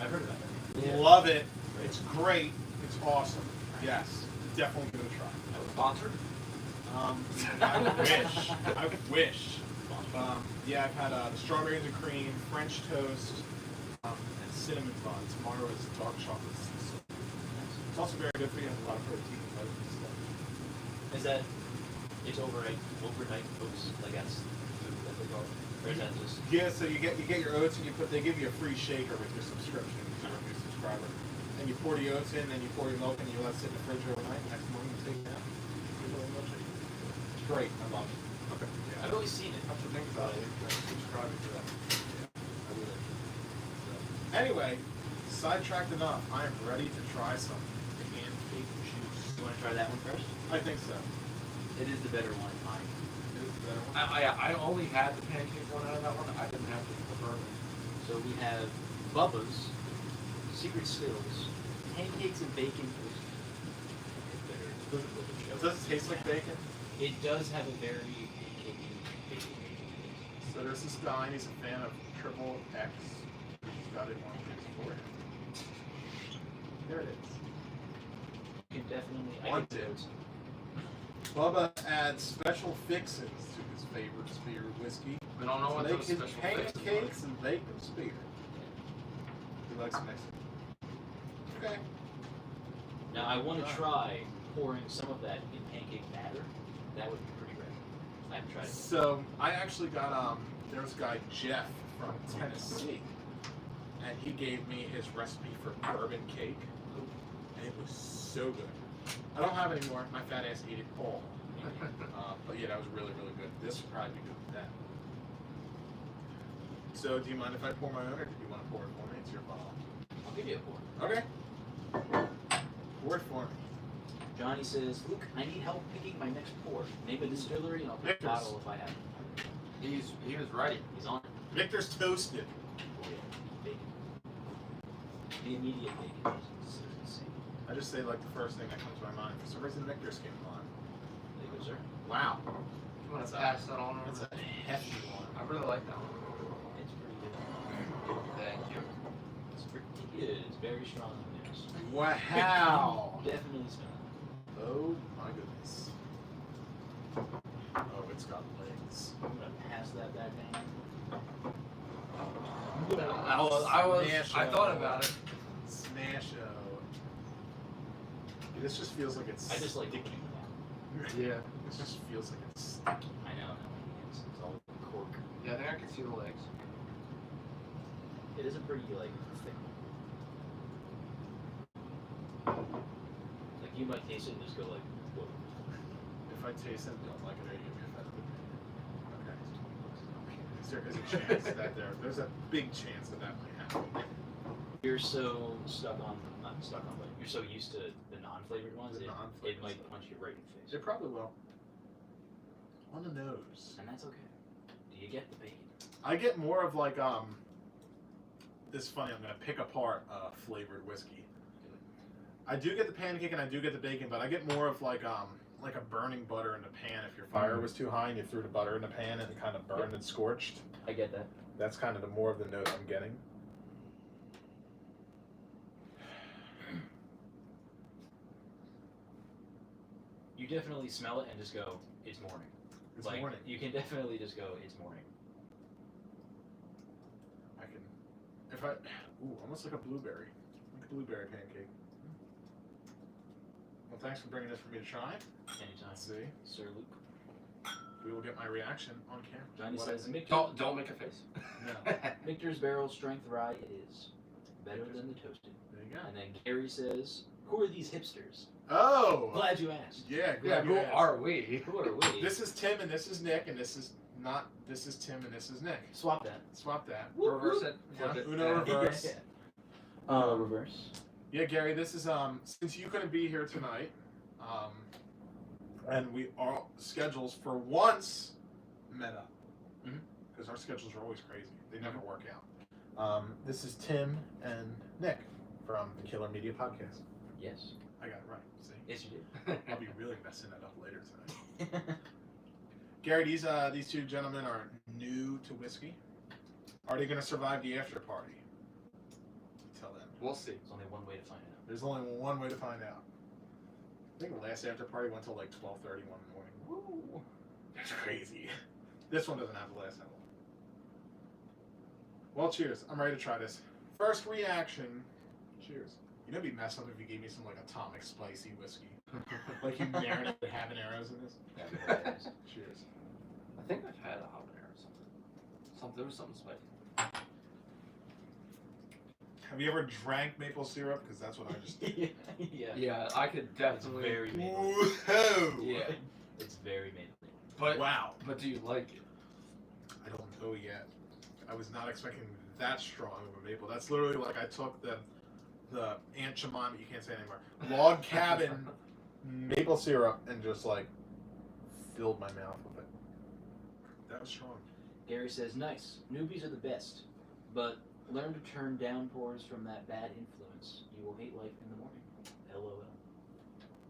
Speaker 2: I've heard about that.
Speaker 1: Love it. It's great. It's awesome. Yes, definitely give it a try.
Speaker 3: Sponsored.
Speaker 1: I wish. I wish. Yeah, I've had the strawberries and cream, French toast, and cinnamon bun. Tomorrow is dark chocolate. It's also very good for you. Has a lot of protein and vitamins and stuff.
Speaker 2: Is that it's overnight oats, like that's food that they call it? Or is that just
Speaker 1: Yeah, so you get your oats and they give you a free shaker with your subscription if you're a new subscriber. And you pour the oats in, then you pour your milk and you let it sit in the fridge overnight. Next morning you take it out. It's great. I love it. Okay.
Speaker 2: I've always seen it.
Speaker 3: Have to think about it.
Speaker 1: Subscribing to that.
Speaker 2: I really
Speaker 1: Anyway, sidetracked enough. I am ready to try some
Speaker 2: pancake juice. You want to try that one first?
Speaker 1: I think so.
Speaker 2: It is the better one.
Speaker 1: It is the better one.
Speaker 3: I only had the pancake one out of that one. I didn't have the bourbon.
Speaker 2: So we have Bubba's Secret Stills, pancakes and bacon.
Speaker 1: Does it taste like bacon?
Speaker 2: It does have a very pancakey bacon.
Speaker 1: So there's this guy, and he's a fan of Triple X. He's got it on his forehead. There it is.
Speaker 2: You can definitely. I
Speaker 1: Want
Speaker 2: can
Speaker 1: it.
Speaker 2: those.
Speaker 1: Bubba adds special fixes to his favorite spear whiskey.
Speaker 3: We don't know
Speaker 1: to
Speaker 3: what
Speaker 1: make
Speaker 3: those
Speaker 1: his
Speaker 3: special
Speaker 1: pancakes
Speaker 3: fixes
Speaker 1: and bacon spear. He likes mixing. Okay.
Speaker 2: Now I want to try pouring some of that in pancake batter. That would be pretty rare. I haven't tried it.
Speaker 1: So I actually got there's a guy Jeff from Tennessee, and he gave me his recipe for bourbon cake, and it was so good. I don't have it anymore. My fat ass ate it all. But yeah, that was really really good. This would probably be good with that. So do you mind if I pour my own, or do you want to pour it for me? It's your bottle.
Speaker 2: I'll give you a pour.
Speaker 1: Okay. Pour it for me.
Speaker 2: Johnny says, "Luke, I need help picking my next pour. Name a distillery, and I'll pick a
Speaker 1: Victor's.
Speaker 2: bottle if I have it."
Speaker 3: He was ready.
Speaker 2: He's on it.
Speaker 1: Victor's toasted.
Speaker 2: Oh yeah, bacon. The immediate bacon is insane.
Speaker 1: I just say like the first thing that comes to my mind. For some reason, Victor's came on.
Speaker 2: There you go, sir.
Speaker 1: Wow.
Speaker 3: You want
Speaker 1: That's
Speaker 3: to
Speaker 1: a-
Speaker 3: pass that on
Speaker 1: That's
Speaker 3: over?
Speaker 1: a hefty one.
Speaker 3: I really like that one.
Speaker 2: It's pretty good.
Speaker 3: Thank you.
Speaker 2: It's pretty good. It's very strong in there. So
Speaker 1: Wow.
Speaker 2: definitely smell it.
Speaker 1: Oh my goodness. Oh, it's got legs.
Speaker 2: I'm gonna pass that back down.
Speaker 3: I thought about it.
Speaker 1: Smash-o. This just feels like it's
Speaker 2: I just like
Speaker 1: sticky.
Speaker 2: looking at
Speaker 3: Yeah.
Speaker 1: It just feels like it's sticky.
Speaker 2: that. I know. It's all cork.
Speaker 3: Yeah, I think I can see the legs.
Speaker 2: It is a pretty like thick. Like you might taste it and just go like, whoa.
Speaker 1: If I taste it and don't like it, are you gonna be offended with me? Okay. Is a chance that there's a big chance that that might happen.
Speaker 2: You're so not stuck on, but you're so used to the non-flavored ones,
Speaker 1: The
Speaker 2: it
Speaker 1: non-flavored
Speaker 2: might
Speaker 1: stuff.
Speaker 2: punch you right in the face.
Speaker 1: It probably will. On the nose.
Speaker 2: And that's okay. Do you get the bacon?
Speaker 1: I get more of like this is funny, I'm gonna pick apart flavored whiskey. I do get the pancake and I do get the bacon, but I get more of like a burning butter in the pan. If your fire was too high and you threw the butter in the pan and it kind of burned and scorched.
Speaker 2: I get that.
Speaker 1: That's kind of the more of the note I'm getting.
Speaker 2: You definitely smell it and just go, it's morning.
Speaker 1: It's
Speaker 2: like,
Speaker 1: morning.
Speaker 2: You can definitely just go, it's morning.
Speaker 1: I can, if I, ooh, almost like a blueberry, like a blueberry pancake. Well, thanks for bringing this for me to try.
Speaker 2: Anytime.
Speaker 1: Let's see.
Speaker 2: Sir Luke.
Speaker 1: We will get my reaction on camera.
Speaker 2: Johnny
Speaker 1: What
Speaker 2: says,
Speaker 3: Don't make a face.
Speaker 1: No.
Speaker 2: Victor's Barrel Strength Rye it is. Better than the toasted.
Speaker 1: There you go.
Speaker 2: And then Gary says, who are these hipsters?
Speaker 1: Oh!
Speaker 2: Glad you asked.
Speaker 1: Yeah,
Speaker 3: Yeah,
Speaker 1: glad
Speaker 3: who
Speaker 1: you asked.
Speaker 3: are we?
Speaker 2: Who are we?
Speaker 1: This is Tim and this is Nick and this is not, this is Tim and this is Nick.
Speaker 2: Swap that.
Speaker 1: Swap that.
Speaker 3: Reverse it.
Speaker 1: Yeah,
Speaker 3: Flip it.
Speaker 1: Uno reverse.
Speaker 2: Reverse.
Speaker 1: Yeah, Gary, this is, since you couldn't be here tonight, and we our schedules for once met up.
Speaker 2: Mhm.
Speaker 1: Because our schedules are always crazy. They never work out. This is Tim and Nick from the Killer Media Podcast.
Speaker 2: Yes.
Speaker 1: I got it right. See?
Speaker 2: Yes, you did.
Speaker 1: I'll be really messing that up later tonight. Gary, these two gentlemen are new to whiskey. Are they going to survive the after party? Tell them.
Speaker 3: We'll see.
Speaker 2: There's only one way to find out.
Speaker 1: There's only one way to find out. I think the last after party went till like 12:31 in the morning.
Speaker 2: Woo.
Speaker 1: That's crazy. This one doesn't have to last that long. Well, cheers. I'm ready to try this. First reaction. Cheers. You know, it'd be messed up if you gave me some like atomic spicy whiskey. Like you marinated habaneros in this.
Speaker 2: That'd be hilarious.
Speaker 1: Cheers.
Speaker 3: I think I've had a habanero or something. There was something spicy.
Speaker 1: Have you ever drank maple syrup? Because that's what I just did.
Speaker 2: yeah.
Speaker 3: Yeah, I could
Speaker 2: It's
Speaker 3: definitely.
Speaker 2: very maple.
Speaker 1: Woohoo!
Speaker 3: Yeah,
Speaker 2: It's very maple.
Speaker 3: but
Speaker 1: Wow.
Speaker 3: but do you like it?
Speaker 1: I don't know yet. I was not expecting that strong of a maple. That's literally like I took the Aunt Jemima, you can't say it anymore, log cabin maple syrup and just like filled my mouth with it. That was strong.
Speaker 2: Gary says, nice. Newbies are the best. But Learn to turn downpours from that bad influence. You will hate life in the morning. LOL.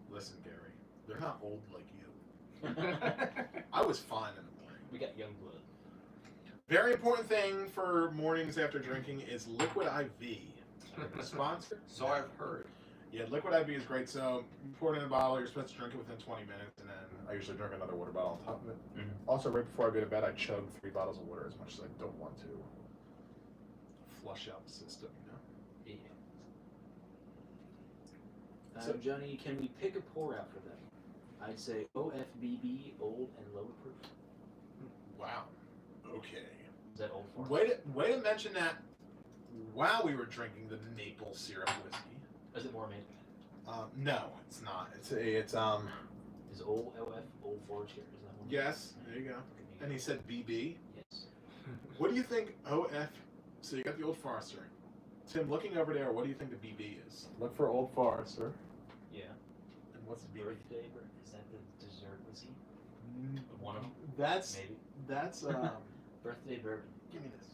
Speaker 1: Listen, Gary, they're not old like you. I was fine in the morning.
Speaker 2: We got young blood.
Speaker 1: Very important thing for mornings after drinking is Liquid IV. Sponsor?
Speaker 3: So I've heard.
Speaker 1: Yeah, Liquid IV is great. So you pour it in a bottle. You're supposed to drink it within 20 minutes, and then I usually drink another water bottle on top of it.
Speaker 2: Mhm.
Speaker 1: Also, right before I go to bed, I chug 3 bottles of water as much as I don't want to. Flush out the system, you know.
Speaker 2: Yeah.
Speaker 1: So-
Speaker 2: Johnny, can we pick a pour out for them? I'd say OFBB, old and low proof.
Speaker 1: Wow. Okay.
Speaker 2: Is that old form?
Speaker 1: Way to mention that while we were drinking the maple syrup whiskey.
Speaker 2: Is it more amazing?
Speaker 1: No, it's not. It's
Speaker 2: Is old OF, old Forester, is that one?
Speaker 1: yes, there you go. And he said BB.
Speaker 2: Yes.
Speaker 1: What do you think OF? So you got the Old Forester. Tim, looking over there, what do you think the BB is? Look for Old Forester.
Speaker 2: Yeah.
Speaker 1: And what's the BB?
Speaker 2: Birthday, is that the dessert whiskey? One of them?
Speaker 1: That's
Speaker 2: Maybe.
Speaker 1: that's
Speaker 2: Birthday bourbon.
Speaker 1: give me this.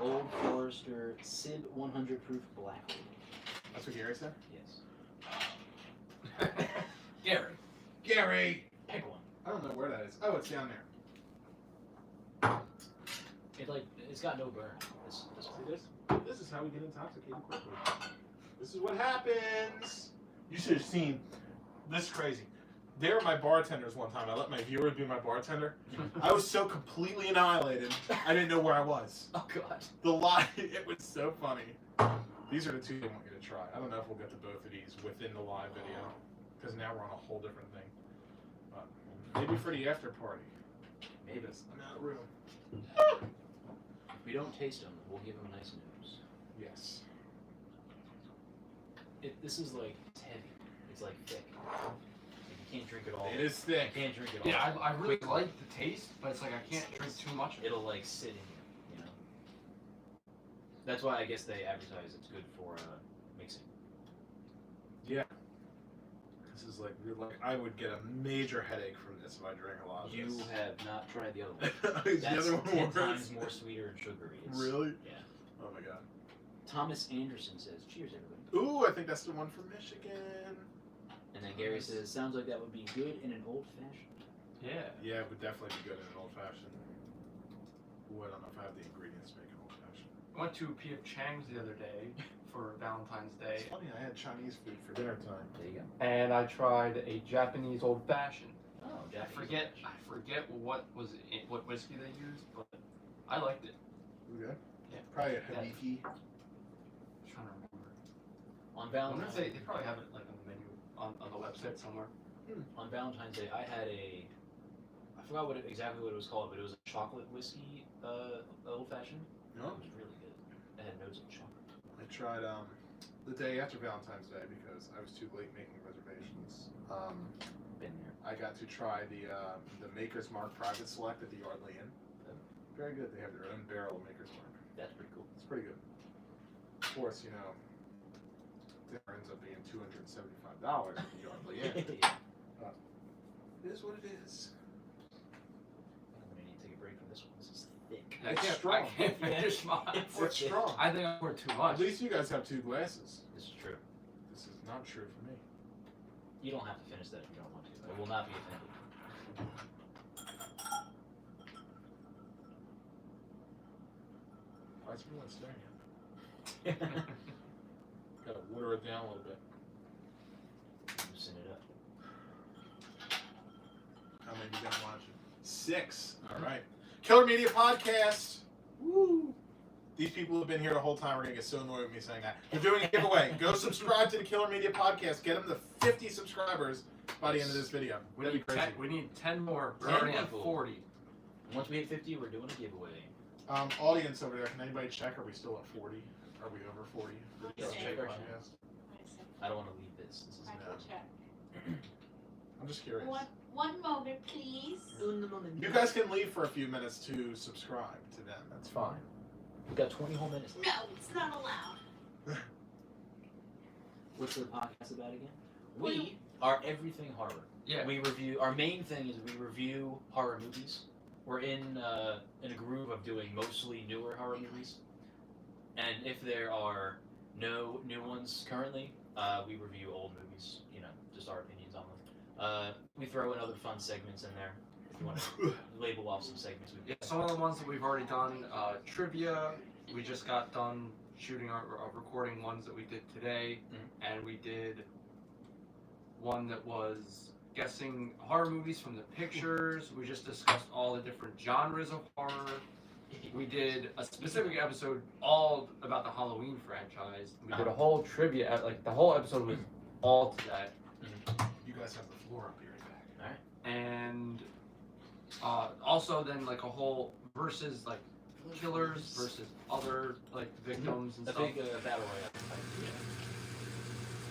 Speaker 2: Old Forester Sib 100 proof black label.
Speaker 1: That's what Gary said.
Speaker 2: Yes.
Speaker 3: Gary.
Speaker 1: Gary.
Speaker 2: Pick one.
Speaker 1: I don't know where that is. Oh, it's down there.
Speaker 2: It's got no burn. This
Speaker 1: See this? This is how we get intoxicated quickly. This is what happens. You should have seen. This is crazy. They were my bartenders one time. I let my viewer be my bartender. I was so completely annihilated, I didn't know where I was.
Speaker 2: Oh god.
Speaker 1: The lie, it was so funny. These are the 2 they want you to try. I don't know if we'll get to both of these within the live video, because now we're on a whole different thing. But maybe for the after party.
Speaker 2: Maybe.
Speaker 1: I'm out of room.
Speaker 2: If we don't taste them, we'll give them a nice nose.
Speaker 1: Yes.
Speaker 2: This is like, it's heavy. It's like thick. You can't drink it all.
Speaker 1: It is
Speaker 2: You
Speaker 1: thick.
Speaker 2: can't drink it all.
Speaker 3: Yeah, I really
Speaker 2: quickly.
Speaker 3: like the taste, but it's like I can't drink too much of it.
Speaker 2: It'll like sit in you, you know. That's why I guess they advertise it's good for mixing.
Speaker 1: Yeah. This is like, I would get a major headache from this if I drank a lot of
Speaker 2: You
Speaker 1: this.
Speaker 2: have not tried the other one.
Speaker 1: Is
Speaker 2: That's
Speaker 1: the other one
Speaker 2: 10
Speaker 1: worse?
Speaker 2: times more sweeter and sugary. It's,
Speaker 1: Really?
Speaker 2: Yeah.
Speaker 1: Oh my god.
Speaker 2: Thomas Anderson says, "Cheers, everybody."
Speaker 1: Ooh, I think that's the one from Michigan.
Speaker 2: And then Gary says, "Sounds like that would be good in an old fashioned."
Speaker 3: Yeah.
Speaker 1: Yeah, it would definitely be good in an old fashioned. Ooh, I don't know if I have the ingredients to make an old fashioned.
Speaker 3: I went to P.F. Chang's the other day for Valentine's Day,
Speaker 1: It's funny, I had Chinese food for dinner time.
Speaker 2: There you go.
Speaker 3: and I tried a Japanese old fashioned.
Speaker 2: Oh,
Speaker 3: I
Speaker 2: Japanese.
Speaker 3: forget what was what whiskey they used, but I liked it.
Speaker 1: Okay.
Speaker 3: Yeah.
Speaker 1: Probably a
Speaker 3: Yeah.
Speaker 1: Hibiki.
Speaker 3: I'm trying to remember.
Speaker 2: On
Speaker 3: I wonder
Speaker 2: Valentine's
Speaker 3: if they probably have it like on the menu on the website somewhere.
Speaker 2: on Valentine's Day, I had I forgot exactly what it was called, but it was a chocolate whiskey old fashioned.
Speaker 1: No?
Speaker 2: It was really good. It had notes of chocolate.
Speaker 1: I tried the day after Valentine's Day because I was too late making reservations.
Speaker 2: Been there.
Speaker 1: I got to try the Maker's Mark Private Select at the Yardley Inn. Very good. They have their own barrel of Maker's Mark.
Speaker 2: That's pretty cool.
Speaker 1: It's pretty good. Of course, you know, dinner ends up being $275 at the Yardley Inn.
Speaker 2: Yeah.
Speaker 1: It is what it is.
Speaker 2: I'm gonna need to take a break from this one. This is thick.
Speaker 1: It's
Speaker 3: I
Speaker 1: strong.
Speaker 3: can't finish mine.
Speaker 1: It's strong.
Speaker 3: I think I poured too much.
Speaker 1: At least you guys have 2 glasses.
Speaker 2: This is true.
Speaker 1: This is not true for me.
Speaker 2: You don't have to finish that if you don't want to. I will not be offended.
Speaker 1: Why is everyone staring at me? Gotta water it down a little bit.
Speaker 2: Loosen it up.
Speaker 1: How many you guys watching? 6. All right. Killer Media Podcast. Woo! These people have been here the whole time. We're gonna get so annoyed with me saying that. We're doing a giveaway. Go subscribe to the Killer Media Podcast. Get them to 50 subscribers by the end of this video.
Speaker 3: We
Speaker 1: That'd
Speaker 3: need
Speaker 1: be crazy.
Speaker 3: we need 10 more. We're
Speaker 2: 10
Speaker 3: already at
Speaker 2: people.
Speaker 3: 40.
Speaker 2: Once we hit 50, we're doing a giveaway.
Speaker 1: Audience over there, can anybody check? Are we still at 40? Are we over 40? for the
Speaker 2: Yeah,
Speaker 1: Killer
Speaker 2: check
Speaker 1: Media
Speaker 2: our
Speaker 1: Podcast?
Speaker 2: I don't want to leave this. This is
Speaker 4: I
Speaker 1: No.
Speaker 4: can check.
Speaker 1: I'm just curious.
Speaker 4: One moment, please.
Speaker 1: You guys can leave for a few minutes to subscribe to them. That's fine.
Speaker 2: We've got 20 whole minutes.
Speaker 4: No, it's not allowed.
Speaker 2: What's the podcast about again?
Speaker 4: We-
Speaker 2: We Our everything horror.
Speaker 3: Yeah.
Speaker 2: We review. Our main thing is we review horror movies. We're in a groove of doing mostly newer horror movies, and if there are no new ones currently, we review old movies. You know, just our opinions on them. We throw in other fun segments in there. If you want to label off some segments, we
Speaker 3: Yeah, some of the ones that we've already done, trivia. We just got done shooting our recording ones that we did today, and we did one that was guessing horror movies from the pictures. We just discussed all the different genres of horror. We did a specific episode all about the Halloween franchise. We did a whole trivia, like the whole episode was all to that.
Speaker 1: You guys have the floor. I'll be right back.
Speaker 3: And also then like a whole versus like killers versus other like victims and
Speaker 2: a
Speaker 3: stuff.
Speaker 2: big battle royale.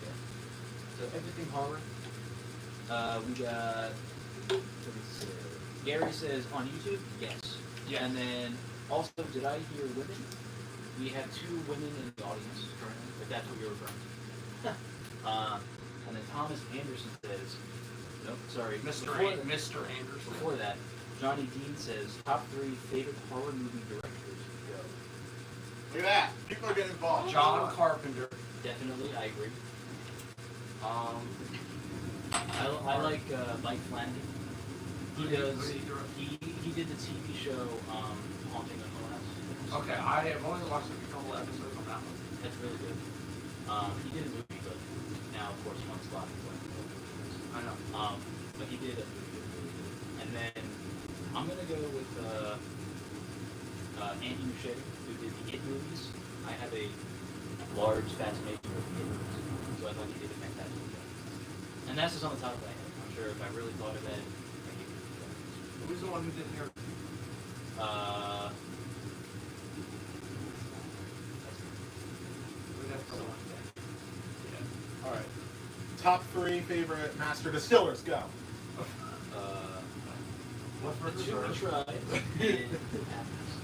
Speaker 2: Yeah. So everything horror. We got. Let me see. Gary says on YouTube, yes.
Speaker 3: Yeah.
Speaker 2: And then also, did I hear women? We have 2 women in the audience currently, if that's what you're referring to. And then Thomas Anderson says, nope, sorry. Before
Speaker 3: Anderson.
Speaker 2: Before that, Johnny Dean says top 3 favorite horror movie directors. Go.
Speaker 1: Look at that. People are getting involved.
Speaker 3: John Carpenter.
Speaker 2: Definitely, I agree. I like Mike Flanagan. He did the TV show Haunting of Hill House.
Speaker 3: Okay, I have only watched a couple episodes on that one.
Speaker 2: That's really good. He did a movie, but now of course one slot is like.
Speaker 3: I know.
Speaker 2: But he did a movie. And then I'm gonna go with Andy Muschietti, who did the It movies. I have a large fascination with the It movies, so I thought he did a fantastic job. And that's just on the top of my head. I'm sure if I really thought of it,
Speaker 3: Who's the one who did here?
Speaker 1: All right. Top 3 favorite master distillers. Go.
Speaker 3: What's
Speaker 2: the 2 we tried.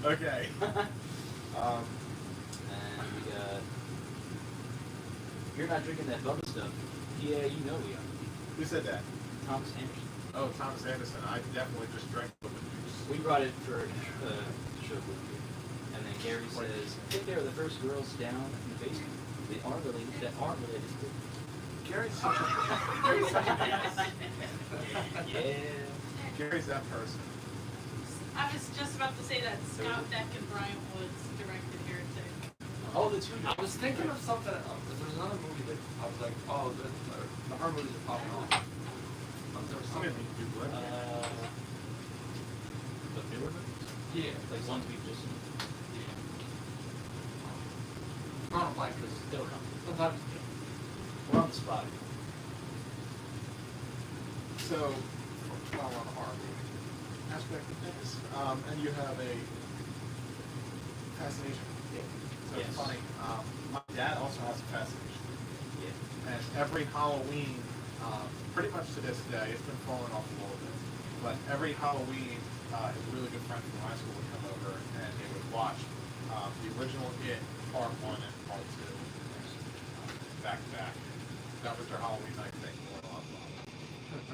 Speaker 1: Okay.
Speaker 2: And we got. You're not drinking that bubble stuff. Yeah, you know we are.
Speaker 1: Who said that?
Speaker 2: Thomas Anderson.
Speaker 1: Oh, Thomas Anderson. I definitely just drank the juice.
Speaker 2: We brought it for to show with you. And then Gary says, I think they were the first girls down in the basement. They are related. That aren't related to.
Speaker 1: Gary's such a Gary's such a ass.
Speaker 2: Yeah.
Speaker 1: Gary's that person.
Speaker 4: I was just about to say that Scott Beck and Brian Woods directed Heretic.
Speaker 2: Oh, the 2.
Speaker 3: I was thinking of something. There's another movie that I was like, oh, the horror movies are popping off. There was
Speaker 1: I'm
Speaker 3: something.
Speaker 1: gonna need to do it.
Speaker 2: The newer movies?
Speaker 3: Yeah.
Speaker 2: Like ones we've just seen.
Speaker 3: I'm on a blank because
Speaker 2: They'll come.
Speaker 3: sometimes.
Speaker 2: We're on the spot.
Speaker 1: So, well, on the horror movie aspect of things, and you have a fascination.
Speaker 2: Yeah.
Speaker 1: So
Speaker 2: Yes.
Speaker 1: it's funny. My dad also has a fascination.
Speaker 2: Yeah.
Speaker 1: And every Halloween, pretty much to this day, it's been falling off a little bit, but every Halloween, his really good friend from high school would come over and they would watch the original It, Part 1 and Part 2, back to back. That was their Halloween night thing. Going on.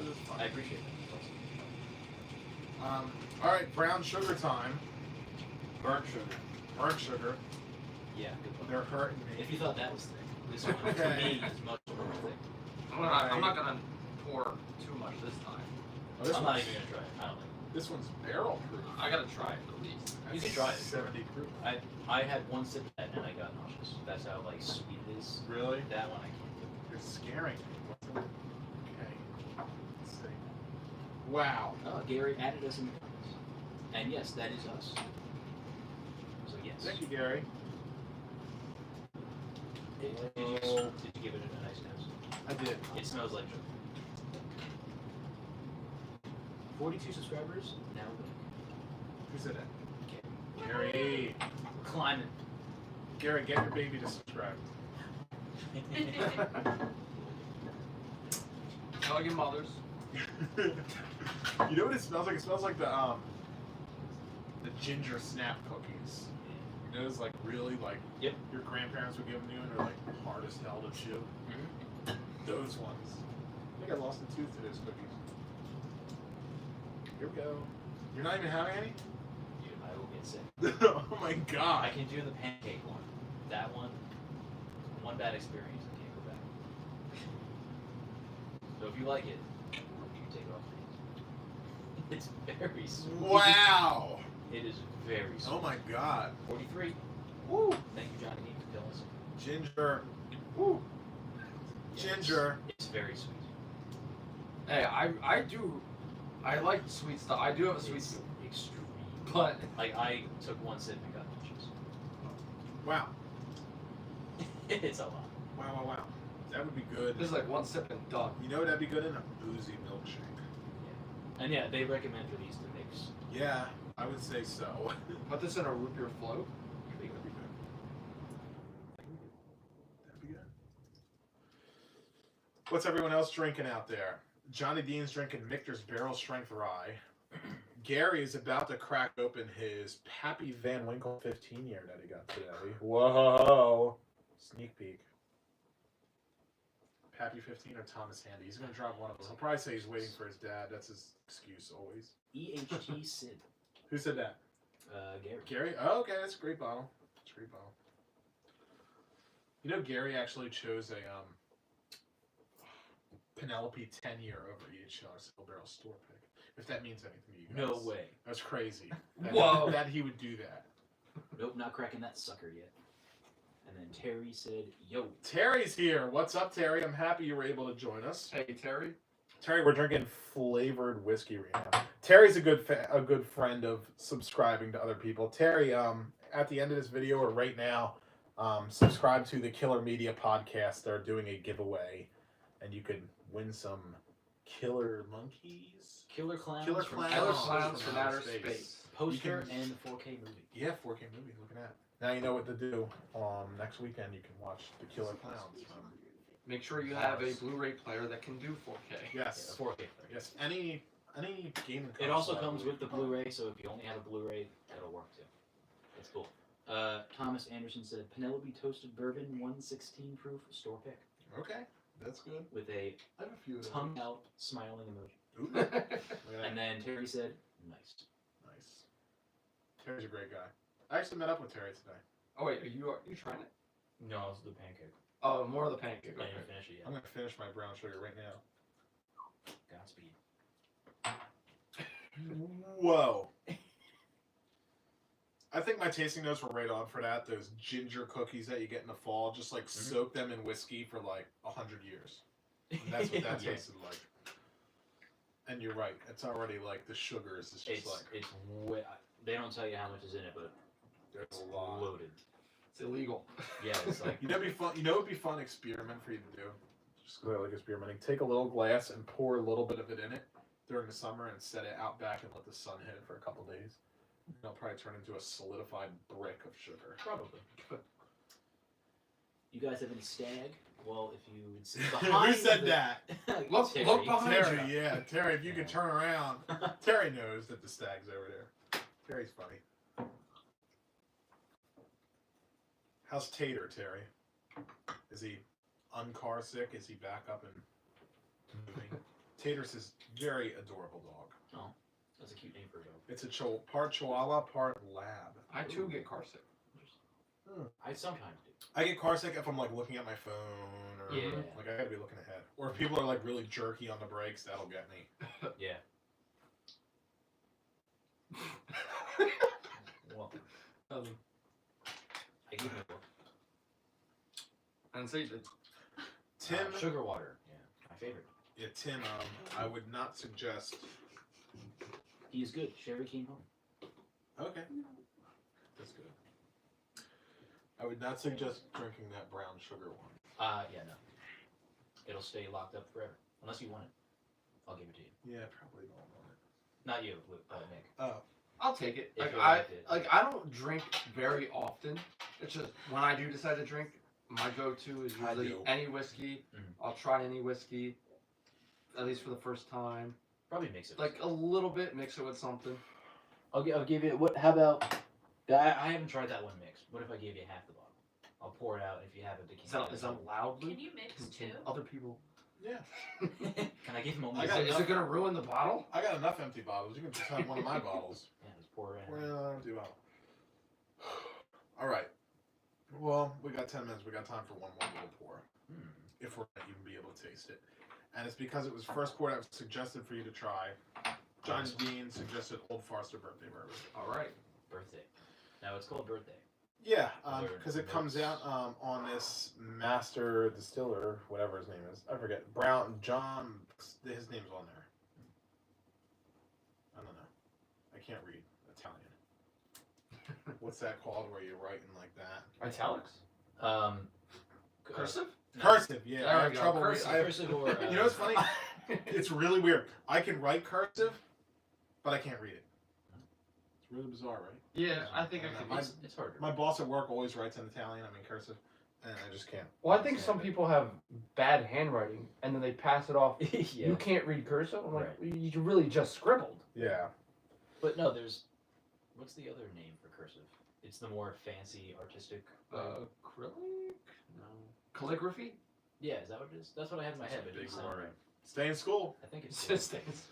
Speaker 1: It was fun.
Speaker 2: I appreciate that.
Speaker 1: All right, brown sugar time.
Speaker 2: Burnt sugar.
Speaker 1: Burnt sugar.
Speaker 2: Yeah, good one.
Speaker 1: They're hurting me.
Speaker 2: If you thought that was thick, this one to me is much more thick.
Speaker 3: I'm not gonna pour too much this time.
Speaker 1: Oh, this
Speaker 2: I'm not
Speaker 1: one's-
Speaker 2: even gonna try it. I don't like it.
Speaker 1: This one's barrel proof.
Speaker 3: I gotta try it at least.
Speaker 2: You can try it.
Speaker 1: 70 proof.
Speaker 2: I had one sip of that and I got nauseous. That's how like sweet it is.
Speaker 1: Really?
Speaker 2: That one I can't do.
Speaker 1: You're scaring me. Okay. Let's see. Wow.
Speaker 2: Oh, Gary added us in the comments. And yes, that is us. So yes.
Speaker 1: Thank you, Gary.
Speaker 2: Did you give it a nice nose?
Speaker 1: I did.
Speaker 2: It smells like sugar. 42 subscribers, now
Speaker 1: Who said that?
Speaker 2: we're
Speaker 1: Gary.
Speaker 2: climbing.
Speaker 1: Gary, get your baby to subscribe.
Speaker 3: Tell your mothers.
Speaker 1: You know what it smells like? It smells like the ginger snap cookies. You know, those like really like
Speaker 2: Yep.
Speaker 1: your grandparents would give them to you and they're like hard as hell to chew.
Speaker 2: Mhm.
Speaker 1: Those ones. I think I lost a tooth to those cookies. Here we go. You're not even having any?
Speaker 2: Dude, I will get sick.
Speaker 1: Oh my
Speaker 2: I
Speaker 1: god.
Speaker 2: can do the pancake one. That one bad experience, I can't go back. So if you like it, you can take it off. It's very sweet.
Speaker 1: Wow.
Speaker 2: It is very sweet.
Speaker 1: Oh my god.
Speaker 2: 43.
Speaker 1: Woo.
Speaker 2: Thank you, Johnny D, for telling us.
Speaker 1: Ginger. Woo.
Speaker 2: Yeah,
Speaker 1: Ginger.
Speaker 2: It's very sweet.
Speaker 3: Hey, I like sweet stuff. I do have a sweet
Speaker 2: It's
Speaker 3: tooth,
Speaker 2: extreme.
Speaker 3: but
Speaker 2: Like, I took one sip and got itches.
Speaker 1: Wow.
Speaker 2: It's a lot.
Speaker 1: Wow, wow, wow. That would be good.
Speaker 3: this is like one sip and done.
Speaker 1: You know what that'd be good in? A boozy milkshake.
Speaker 2: And yeah, they recommend for these to mix.
Speaker 1: Yeah, I would say so.
Speaker 3: Put this in a root beer float.
Speaker 1: I think that'd be good. That'd be good. What's everyone else drinking out there? Johnny Dean's drinking Michter's Barrel Strength Rye. Gary is about to crack open his Pappy Van Winkle 15 year that he got today. Whoa! Sneak peek. Pappy 15 or Thomas Handy. He's going to drop one of them. He'll probably say he's waiting for his dad. That's his excuse always.
Speaker 2: EHT Sid.
Speaker 1: Who said that?
Speaker 2: Gary.
Speaker 1: Gary? Oh, okay. That's a great bottle. That's a great bottle. You know, Gary actually chose a Penelope 10 year over EHL Single Barrel store pick. If that means anything to you guys.
Speaker 2: No way.
Speaker 1: That's crazy. That,
Speaker 3: Whoa.
Speaker 1: That he would do that.
Speaker 2: Nope, not cracking that sucker yet. And then Terry said, yo.
Speaker 1: Terry's here. What's up, Terry? I'm happy you were able to join us.
Speaker 3: Hey, Terry.
Speaker 1: Terry, we're drinking flavored whiskey right now. Terry's a good friend of subscribing to other people. Terry, at the end of this video or right now, subscribe to the Killer Media podcast. They're doing a giveaway, and you could win some killer monkeys.
Speaker 2: Killer Clowns.
Speaker 1: Killer
Speaker 2: from
Speaker 1: Clowns.
Speaker 3: Killer
Speaker 2: Outer
Speaker 3: Clowns
Speaker 2: Space.
Speaker 3: from Outer Space.
Speaker 2: Poster
Speaker 1: You can-
Speaker 2: and 4K movie.
Speaker 1: Yeah, 4K movie. Look at that. Now you know what to do. Next weekend you can watch the Killer Clowns.
Speaker 3: Make sure you have a Blu-ray player that can do 4K.
Speaker 1: Yes.
Speaker 2: Yeah, 4K. player.
Speaker 1: Yes. Any gaming console.
Speaker 2: It also
Speaker 1: I
Speaker 2: comes
Speaker 1: believe.
Speaker 2: with the Blu-ray, so if you only have a Blu-ray, that'll work too. That's cool. Thomas Anderson said Penelope Toasted Bourbon 116 proof store pick
Speaker 1: Okay, that's good.
Speaker 2: with a
Speaker 1: I have a few of them.
Speaker 2: tongue out smiling emoji.
Speaker 1: Ooh, look at that.
Speaker 2: And then Terry said, nice.
Speaker 1: Nice. Terry's a great guy. I actually met up with Terry today.
Speaker 3: Oh wait, are you trying it?
Speaker 2: No, it's the pancake.
Speaker 3: Oh, more of the pancake.
Speaker 2: I
Speaker 3: Okay.
Speaker 2: didn't finish it
Speaker 1: I'm
Speaker 2: yet.
Speaker 1: gonna finish my brown sugar right now.
Speaker 2: Godspeed.
Speaker 1: Whoa. I think my tasting notes were right on for that. Those ginger cookies that you get in the fall, just like soak them in whiskey for like 100 years. And that's what that
Speaker 2: Yeah.
Speaker 1: tasted like. And you're right. It's already like the sugars is just like
Speaker 2: It's way, they don't tell you how much is in it, but
Speaker 1: there's
Speaker 2: it's
Speaker 1: a lot.
Speaker 2: loaded.
Speaker 3: It's illegal.
Speaker 2: Yeah, it's like
Speaker 1: You know, it'd be fun. You know, it'd be fun experiment for you to do. Just go like experimenting. Take a little glass and pour a little bit of it in it during the summer and set it out back and let the sun hit it for a couple days. It'll probably turn into a solidified brick of sugar.
Speaker 2: probably. You guys have any stag? Well, if you would see behind
Speaker 1: Who said
Speaker 2: the-
Speaker 1: that?
Speaker 3: Look
Speaker 2: Terry.
Speaker 3: behind
Speaker 1: Terry,
Speaker 3: you.
Speaker 1: yeah, Terry. If you could turn around, Terry knows that the stag's over there. Terry's funny. How's Tater, Terry? Is he uncar sick? Is he back up and moving? Tater's his very adorable dog.
Speaker 2: That's a cute name for a dog.
Speaker 1: It's a part Chihuahua, part Lab.
Speaker 3: I too get car sick.
Speaker 2: I sometimes do.
Speaker 1: I get car sick if I'm like looking at my phone or
Speaker 2: Yeah.
Speaker 1: like I gotta be looking ahead. Or if people are like really jerky on the brakes, that'll get me.
Speaker 2: Yeah. Well, I give it a book.
Speaker 3: And say that
Speaker 1: Tim,
Speaker 2: Sugar water. Yeah, my favorite.
Speaker 1: yeah, Tim. I would not suggest.
Speaker 2: He is good. Sherry came home.
Speaker 1: Okay, that's good. I would not suggest drinking that brown sugar one.
Speaker 2: Yeah, no. It'll stay locked up forever. Unless you want it. I'll give it to you.
Speaker 1: Yeah, probably don't want it.
Speaker 2: Not you, Nick.
Speaker 1: Oh,
Speaker 3: I'll take it.
Speaker 2: If
Speaker 3: Like
Speaker 2: you
Speaker 3: I
Speaker 2: like it.
Speaker 3: like I don't drink very often. It's just when I do decide to drink, my go-to is
Speaker 1: I
Speaker 3: usually
Speaker 1: do.
Speaker 3: any whiskey.
Speaker 2: Mhm.
Speaker 3: I'll try any whiskey, at least for the first time.
Speaker 2: Probably mix it.
Speaker 3: Like a little bit, mix it with something.
Speaker 2: I'll give you what? How about? I haven't tried that one mixed. What if I gave you half the bottle? I'll pour it out. If you have a
Speaker 3: Is
Speaker 2: decanter.
Speaker 3: that allowed?
Speaker 4: Can you mix
Speaker 3: Can
Speaker 4: too?
Speaker 3: other people?
Speaker 1: Yeah.
Speaker 2: Can I give him only?
Speaker 1: I
Speaker 3: Is
Speaker 1: got
Speaker 3: it, is it gonna ruin the bottle?
Speaker 1: I got enough empty bottles. You can just have one of my bottles.
Speaker 2: Yeah, just pour it in.
Speaker 1: Pour it in an empty bottle. All right. Well, we got 10 minutes. We got time for one more little pour,
Speaker 2: Hmm.
Speaker 1: if we're gonna even be able to taste it. And it's because it was first pour that was suggested for you to try. Johnny Dean suggested Old Forester birthday bourbon.
Speaker 3: All right.
Speaker 2: Birthday. Now it's called birthday.
Speaker 1: Yeah,
Speaker 2: There
Speaker 1: because
Speaker 2: are
Speaker 1: it comes
Speaker 2: notes.
Speaker 1: out on this master distiller, whatever his name is. I forget. John. His name's on there. I don't know. I can't read Italian. What's that called where you're writing like that?
Speaker 3: Italics. Cursive.
Speaker 2: No,
Speaker 1: Cursive. Yeah,
Speaker 3: There
Speaker 1: I
Speaker 3: we
Speaker 1: have
Speaker 3: go,
Speaker 1: trouble.
Speaker 3: cursive.
Speaker 1: I have-
Speaker 2: cursive or
Speaker 1: you know what's funny? It's really weird. I can write cursive, but I can't read it. It's really bizarre, right?
Speaker 3: Yeah, I think I
Speaker 1: My-
Speaker 3: could.
Speaker 2: It's harder.
Speaker 1: My boss at work always writes in Italian. I mean cursive, and I just can't.
Speaker 5: Well, I think some people have bad handwriting and then they pass it off.
Speaker 2: Yeah.
Speaker 5: You can't read cursive. I'm like,
Speaker 2: Right.
Speaker 5: you really just scribbled.
Speaker 1: Yeah.
Speaker 2: But no, there's. What's the other name for cursive? It's the more fancy, artistic.
Speaker 3: Acrylic? No. Calligraphy?
Speaker 2: Yeah, is that what it is? That's what I have in my head. But it
Speaker 1: Big
Speaker 2: doesn't sound
Speaker 1: word.
Speaker 2: right.
Speaker 1: Stay in school.
Speaker 2: I think it's
Speaker 3: Systems.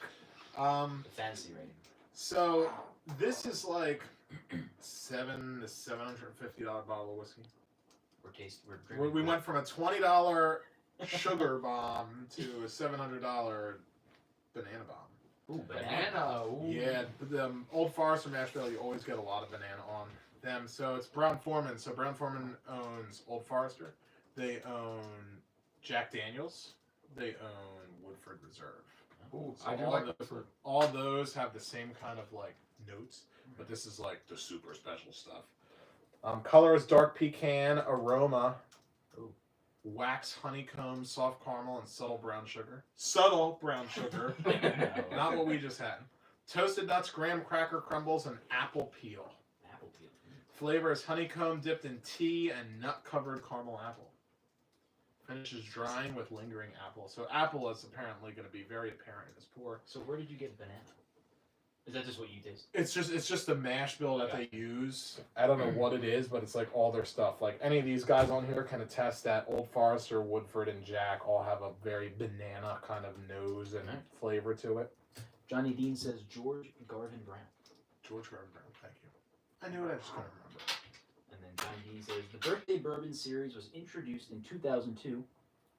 Speaker 2: the fancy writing.
Speaker 1: So this is like $700 to $750 bottle of whiskey.
Speaker 2: We're drinking.
Speaker 1: We went from a $20 sugar bomb to a $700 banana bomb.
Speaker 2: Ooh,
Speaker 3: Banana. Ooh.
Speaker 1: Yeah, the Old Forester mash bill, you always get a lot of banana on them. So it's Brown Forman. So Brown Forman owns Old Forester. They own Jack Daniels. They own Woodford Reserve.
Speaker 3: Ooh,
Speaker 1: So
Speaker 3: I do
Speaker 1: all
Speaker 3: like
Speaker 1: the-
Speaker 3: Woodford.
Speaker 1: All those have the same kind of like notes, but this is like the super special stuff. Color is dark pecan, aroma,
Speaker 2: Ooh.
Speaker 1: wax honeycomb, soft caramel, and subtle brown sugar. Subtle brown sugar, not what we just had. Toasted nuts, graham cracker crumbles, and apple peel.
Speaker 2: Apple peel.
Speaker 1: Flavor is honeycomb dipped in tea and nut covered caramel apple. Finish is drying with lingering apple. So apple is apparently going to be very apparent in this pour.
Speaker 2: So where did you get banana? Is that just what you taste?
Speaker 1: It's just the mash bill that they use. I don't know what it is, but it's like all their stuff. Like any of these guys on here can attest that Old Forester, Woodford, and Jack all have a very banana kind of nose and
Speaker 2: Right.
Speaker 1: flavor to it.
Speaker 2: Johnny Dean says George Garvin Brown.
Speaker 1: George Garvin Brown, thank you. I knew it, I just couldn't remember.
Speaker 2: And then Johnny Dean says the Birthday Bourbon series was introduced in 2002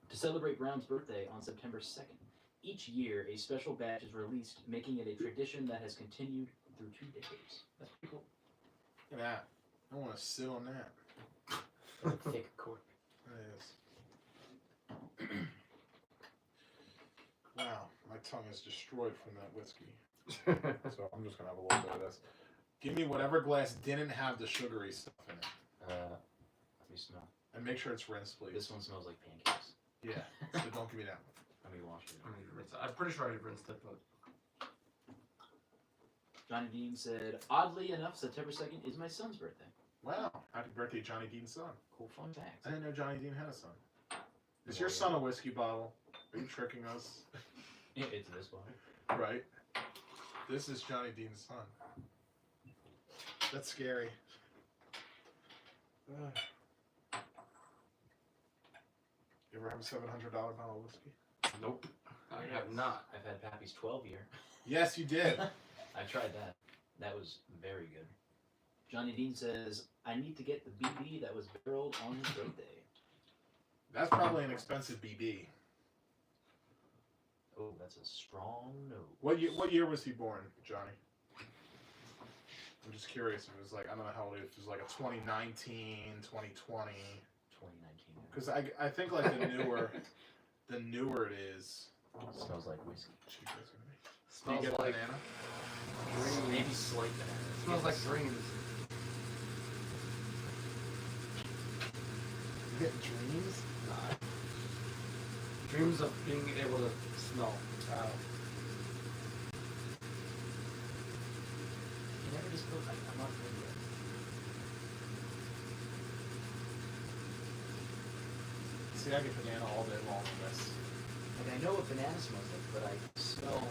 Speaker 2: to celebrate Brown's birthday on September 2nd. Each year, a special batch is released, making it a tradition that has continued through 2 decades. That's pretty cool.
Speaker 1: Look at that. I want to sit on that.
Speaker 2: Thick cork.
Speaker 1: It is. Wow, my tongue is destroyed from that whiskey. So I'm just gonna have a little bit of this. Give me whatever glass didn't have the sugary stuff in it,
Speaker 2: Let me smell.
Speaker 1: and make sure it's rinsed, please.
Speaker 2: This one smells like pancakes.
Speaker 1: Yeah. So don't give me that one.
Speaker 2: Let me wash it.
Speaker 3: I need to rinse it. I'm pretty sure I rinsed it, but
Speaker 2: Johnny Dean said, oddly enough, September 2nd is my son's birthday.
Speaker 1: Wow! Happy birthday, Johnny Dean's son.
Speaker 2: Cool fun fact.
Speaker 1: I didn't know Johnny Dean had a son. Is your son a whiskey bottle? Are you tricking us?
Speaker 2: Yeah, it's this one.
Speaker 1: Right. This is Johnny Dean's son. That's scary. Ugh. You ever have a $700 bottle of whiskey?
Speaker 3: nope. I have not.
Speaker 2: I've had Pappy's 12 year.
Speaker 1: Yes, you did.
Speaker 2: I tried that. That was very good. Johnny Dean says, I need to get the BB that was barreled on his birthday.
Speaker 1: That's probably an expensive BB.
Speaker 2: Oh, that's a strong no.
Speaker 1: What year was he born, Johnny? I'm just curious if it was like, I don't know how old he is. If it was like a 2019, 2020.
Speaker 2: 2019.
Speaker 1: Because I think like the newer it is.
Speaker 2: Smells like whiskey.
Speaker 1: Cheaper it's gonna be. Do you
Speaker 3: Smells
Speaker 1: get
Speaker 3: like
Speaker 1: banana?
Speaker 2: Maybe slight banana.
Speaker 3: smells like dreams.
Speaker 1: You get dreams?
Speaker 3: Dreams of being able to smell.
Speaker 1: Wow.
Speaker 2: You never just put, I'm not good yet.
Speaker 1: See, I get banana all day long on this.
Speaker 2: Like, I know what banana smells like, but I smell,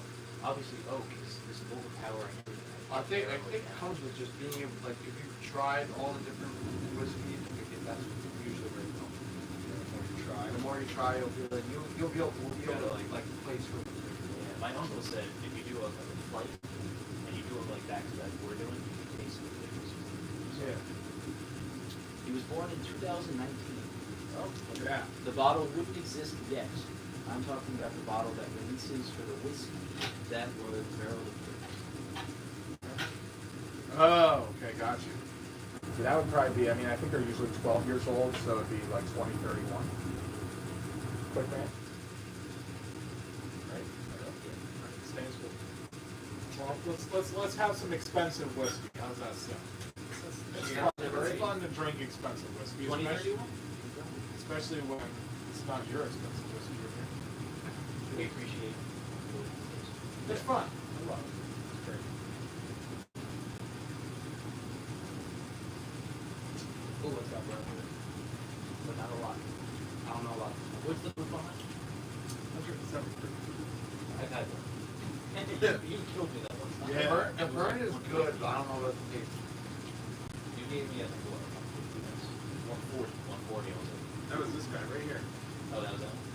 Speaker 2: obviously, oak is this overpowering everything.
Speaker 3: I think it comes with just being able, like, if you've tried all the different whiskeys, I think that's usually where it comes from.
Speaker 1: Try. The
Speaker 3: more you try, you'll be like, you'll be able to like place for.
Speaker 2: Yeah, my uncle said if you do a flight and you do it like back to back we're doing, you taste the difference.
Speaker 1: Yeah.
Speaker 2: He was born in 2019.
Speaker 1: Oh, look at that.
Speaker 2: The bottle wouldn't exist yet. I'm talking about the bottle that releases for the whiskey that was barrel aged.
Speaker 1: Oh, okay, got you. See, that would probably be, I mean, I think they're usually 12 years old, so it'd be like 2031. Quick man. Right? Stains cool. Well, let's have some expensive whiskey. How's that sound? It's fun to drink expensive whiskey,
Speaker 2: 2031?
Speaker 1: especially when it's not your expensive whiskey you're drinking.
Speaker 2: We appreciate
Speaker 1: It's fun. I love it. It's great.
Speaker 2: Oh, what's that word? But not a lot.
Speaker 3: I don't know about.
Speaker 2: What's the proof on that?
Speaker 1: 173.
Speaker 2: I've had one. You killed me that one time.
Speaker 1: Yeah.
Speaker 3: The burn is good, but I don't know about the taste.
Speaker 2: You gave me, I think, what? 140. 140 also.
Speaker 1: That was this guy right here.
Speaker 2: Oh, that was that one?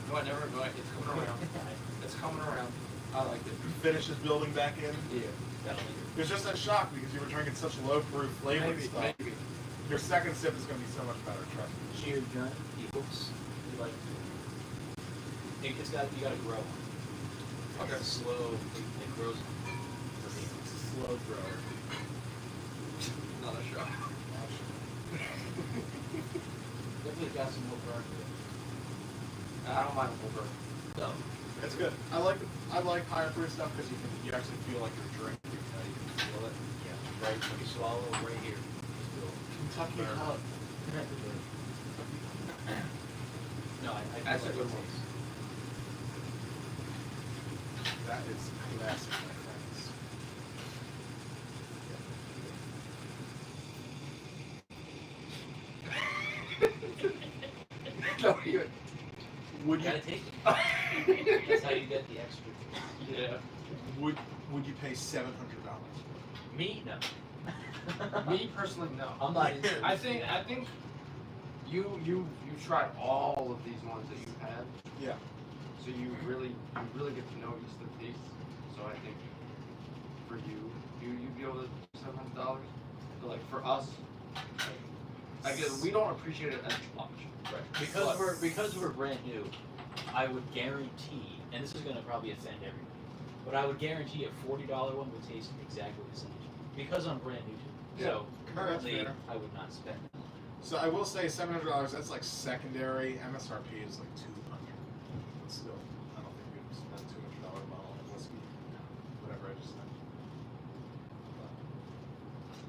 Speaker 3: No, I never. But it's coming around. It's coming around. I like it.
Speaker 1: Finish his building back in.
Speaker 3: Yeah.
Speaker 2: Definitely.
Speaker 1: It was just that shock because you were drinking such low proof flavored
Speaker 3: Maybe.
Speaker 1: stuff.
Speaker 3: Maybe.
Speaker 1: Your second sip is going to be so much better, trust me.
Speaker 2: Cheers, John. He hooks. He like. It's got, you gotta grow.
Speaker 3: Okay.
Speaker 2: It's slow. It grows. For me, it's a slow grower.
Speaker 3: Not a shot.
Speaker 2: Definitely got some more burn to it.
Speaker 3: I don't mind a full burn.
Speaker 2: So,
Speaker 1: It's good. I like higher proof stuff because you actually feel like you're drinking. You know, you can feel it.
Speaker 2: yeah, right. When you swallow right here. Just feel
Speaker 1: Kentucky
Speaker 2: burn.
Speaker 1: hug.
Speaker 2: No, I
Speaker 3: That's a
Speaker 2: like
Speaker 3: good
Speaker 2: the
Speaker 3: one.
Speaker 2: taste.
Speaker 1: That is classic, my friends.
Speaker 3: No, even.
Speaker 1: Would
Speaker 2: You
Speaker 1: you
Speaker 2: gotta taste it. That's how you get the extra taste.
Speaker 3: Yeah.
Speaker 1: would you pay $700?
Speaker 2: Me? No.
Speaker 3: Me personally, no.
Speaker 2: I'm not into
Speaker 3: I think you've tried all of these ones that you've had,
Speaker 1: Yeah.
Speaker 3: so you really get to know each of the tastes. So I think for you'd be able to $700. But like for us, I guess we don't appreciate it as much.
Speaker 2: Right. Because we're brand new, I would guarantee, and this is gonna probably offend everyone, but I would guarantee a $40 one would taste exactly the same. Because I'm brand new to it. So currently
Speaker 1: fair.
Speaker 2: I would not spend that.
Speaker 1: So I will say $700. That's like secondary. MSRP is like $200. But still, I don't think we would spend $200 bottle of whiskey. Whatever I just said.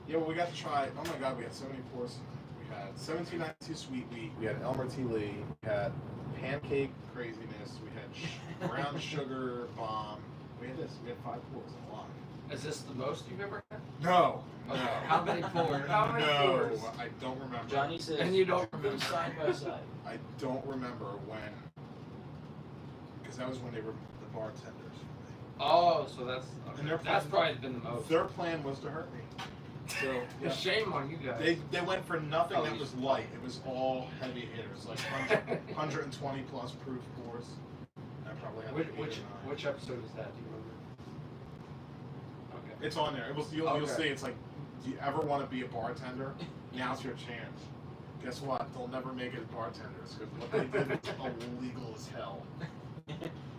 Speaker 1: Yeah, well, we got to try. Oh my God, we had so many pours. We had 1792 Sweet Wheat. We had Elmer T. Lee. We had Pancake Craziness. We had Brown Sugar Bomb. We had this. We had 5 pours in a lot.
Speaker 3: Is this the most you've ever had?
Speaker 1: No.
Speaker 3: Okay.
Speaker 1: No.
Speaker 3: How many pours? How many
Speaker 1: No,
Speaker 3: pours?
Speaker 1: I don't remember.
Speaker 2: Johnny says
Speaker 3: And you don't
Speaker 2: them
Speaker 3: remember.
Speaker 2: side by side.
Speaker 1: I don't remember when, because that was when they were the bartenders.
Speaker 3: Oh, so that's
Speaker 1: And their
Speaker 3: that's
Speaker 1: plan-
Speaker 3: probably been the most.
Speaker 1: Their plan was to hurt me. So yeah.
Speaker 3: Shame on you guys.
Speaker 1: They went for nothing
Speaker 3: Oh,
Speaker 1: that
Speaker 3: you-
Speaker 1: was light. It was all heavy hitters, like 120 plus proof pours. I probably had
Speaker 3: which
Speaker 1: like 8
Speaker 3: which
Speaker 1: or 9.
Speaker 3: which episode is that? Do you remember? Okay.
Speaker 1: It's on there. It was you'll
Speaker 3: Okay.
Speaker 1: see. It's like, do you ever want to be a bartender? Now's your chance. Guess what? They'll never make it as bartenders because what they did was illegal as hell.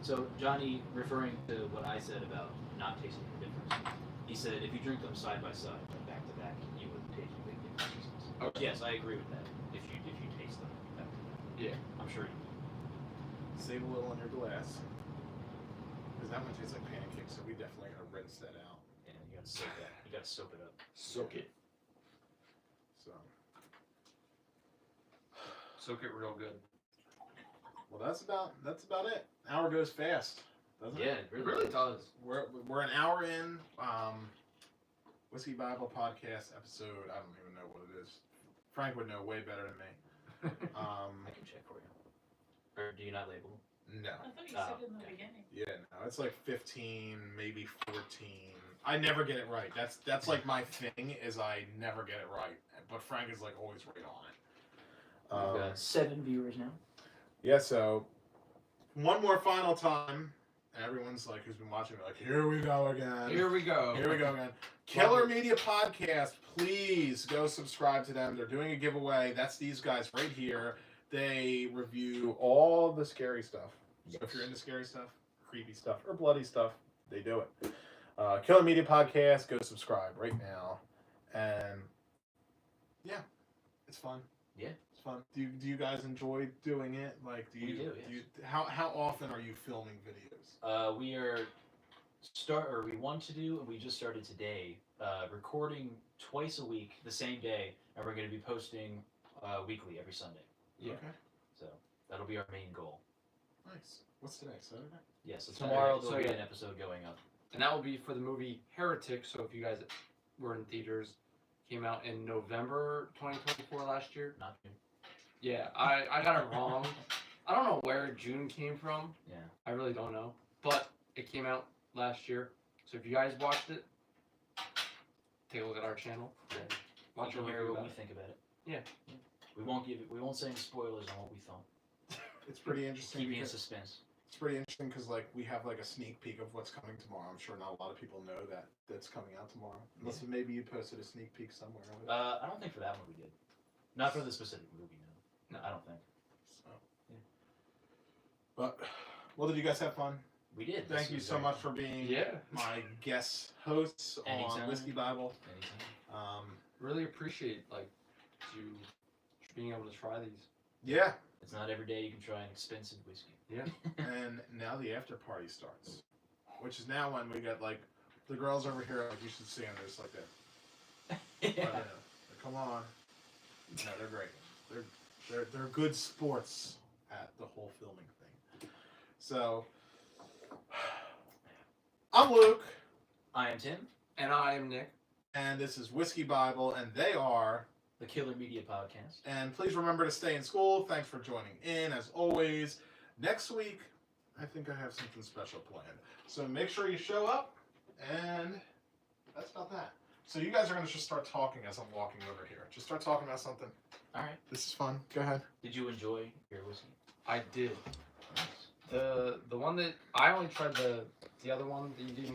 Speaker 2: So Johnny, referring to what I said about not tasting the difference, he said if you drink them side by side, like back to back, you wouldn't taste the big differences.
Speaker 3: Okay.
Speaker 2: Yes, I agree with that. If you taste them back to back,
Speaker 3: Yeah.
Speaker 2: I'm sure you
Speaker 1: Save a little in your glass. Because that one tastes like pancakes, so we definitely gotta rinse that out.
Speaker 2: and you gotta soak that. You gotta soak it up.
Speaker 3: Soak it.
Speaker 1: So,
Speaker 3: Soak it real good.
Speaker 1: well, that's about it. Hour goes fast, doesn't
Speaker 2: Yeah,
Speaker 1: it?
Speaker 2: it
Speaker 3: It
Speaker 2: really.
Speaker 3: really does.
Speaker 1: We're an hour in. Whiskey Bible Podcast episode. I don't even know what it is. Frank would know way better than me.
Speaker 2: I can check for you. Or do you not label them?
Speaker 1: No.
Speaker 4: I thought you
Speaker 2: Oh,
Speaker 4: said it in the
Speaker 2: okay.
Speaker 4: beginning.
Speaker 1: Yeah, no. It's like 15, maybe 14. I never get it right. That's like my thing is I never get it right. But Frank is like always right on it.
Speaker 2: We've got 7 viewers now.
Speaker 1: yeah, so one more final time. Everyone's like, who's been watching, like, here we go again.
Speaker 3: Here we go.
Speaker 1: Here we go again. Killer Media Podcast, please go subscribe to them. They're doing a giveaway. That's these guys right here. They review all the scary stuff. So if you're into scary stuff, creepy stuff, or bloody stuff, they do it. Killer Media Podcast, go subscribe right now. And yeah, it's fun.
Speaker 2: Yeah.
Speaker 1: It's fun. Do you guys enjoy doing it? Like,
Speaker 2: We do, yes.
Speaker 1: How often are you filming videos?
Speaker 2: We want to do, and we just started today, recording twice a week, the same day, and we're going to be posting weekly every Sunday.
Speaker 3: Yeah.
Speaker 1: Okay.
Speaker 2: So that'll be our main goal.
Speaker 1: Nice. What's today? Saturday?
Speaker 2: Yes,
Speaker 3: Tomorrow,
Speaker 2: there'll be
Speaker 3: so
Speaker 2: an episode going up.
Speaker 3: And that will be for the movie Heretic. So if you guys were in theaters, came out in November 2024 last year.
Speaker 2: Not June.
Speaker 3: Yeah, I got it wrong. I don't know where June came from.
Speaker 2: Yeah.
Speaker 3: I really don't know. But it came out last year. So if you guys watched it, take a look at our channel. Watch
Speaker 2: You
Speaker 3: our
Speaker 2: can hear
Speaker 3: review
Speaker 2: what
Speaker 3: about
Speaker 2: we
Speaker 3: it.
Speaker 2: think about it.
Speaker 3: Yeah.
Speaker 2: We won't say any spoilers on what we thought.
Speaker 1: It's pretty interesting.
Speaker 2: Keep me in
Speaker 1: because-
Speaker 2: suspense.
Speaker 1: It's pretty interesting because like we have like a sneak peek of what's coming tomorrow. I'm sure not a lot of people know that's coming out tomorrow. Unless maybe you posted a sneak peek somewhere of it.
Speaker 2: I don't think for that one we did. Not for the specific movie, no. I don't think.
Speaker 1: So.
Speaker 2: Yeah.
Speaker 1: But well, did you guys have fun?
Speaker 2: We did.
Speaker 1: Thank
Speaker 2: This
Speaker 1: you
Speaker 2: was
Speaker 1: so
Speaker 2: very
Speaker 1: much
Speaker 2: fun.
Speaker 1: for being
Speaker 3: Yeah.
Speaker 1: my guest hosts on
Speaker 2: Anytime.
Speaker 1: Whiskey Bible.
Speaker 2: Anytime.
Speaker 3: Really appreciate you being able to try these.
Speaker 1: Yeah,
Speaker 2: It's not every day you can try an expensive whiskey.
Speaker 3: Yeah.
Speaker 1: and now the after party starts, which is now when we get like the girls over here. Like you should see them. Just like that.
Speaker 2: Yeah.
Speaker 1: Come on. No, they're great. They're good sports at the whole filming thing. So I'm Luke,
Speaker 2: I am Tim,
Speaker 3: And I am Nick.
Speaker 1: and this is Whiskey Bible, and they are.
Speaker 2: the Killer Media Podcast.
Speaker 1: And please remember to stay in school. Thanks for joining in, as always. Next week, I think I have something special planned. So make sure you show up, and that's about that. So you guys are going to just start talking as I'm walking over here. Just start talking about something.
Speaker 2: All right.
Speaker 1: This is fun. Go ahead.
Speaker 2: Did you enjoy your whiskey?
Speaker 3: I did.
Speaker 2: Nice.
Speaker 3: The one that I only tried the other one that you didn't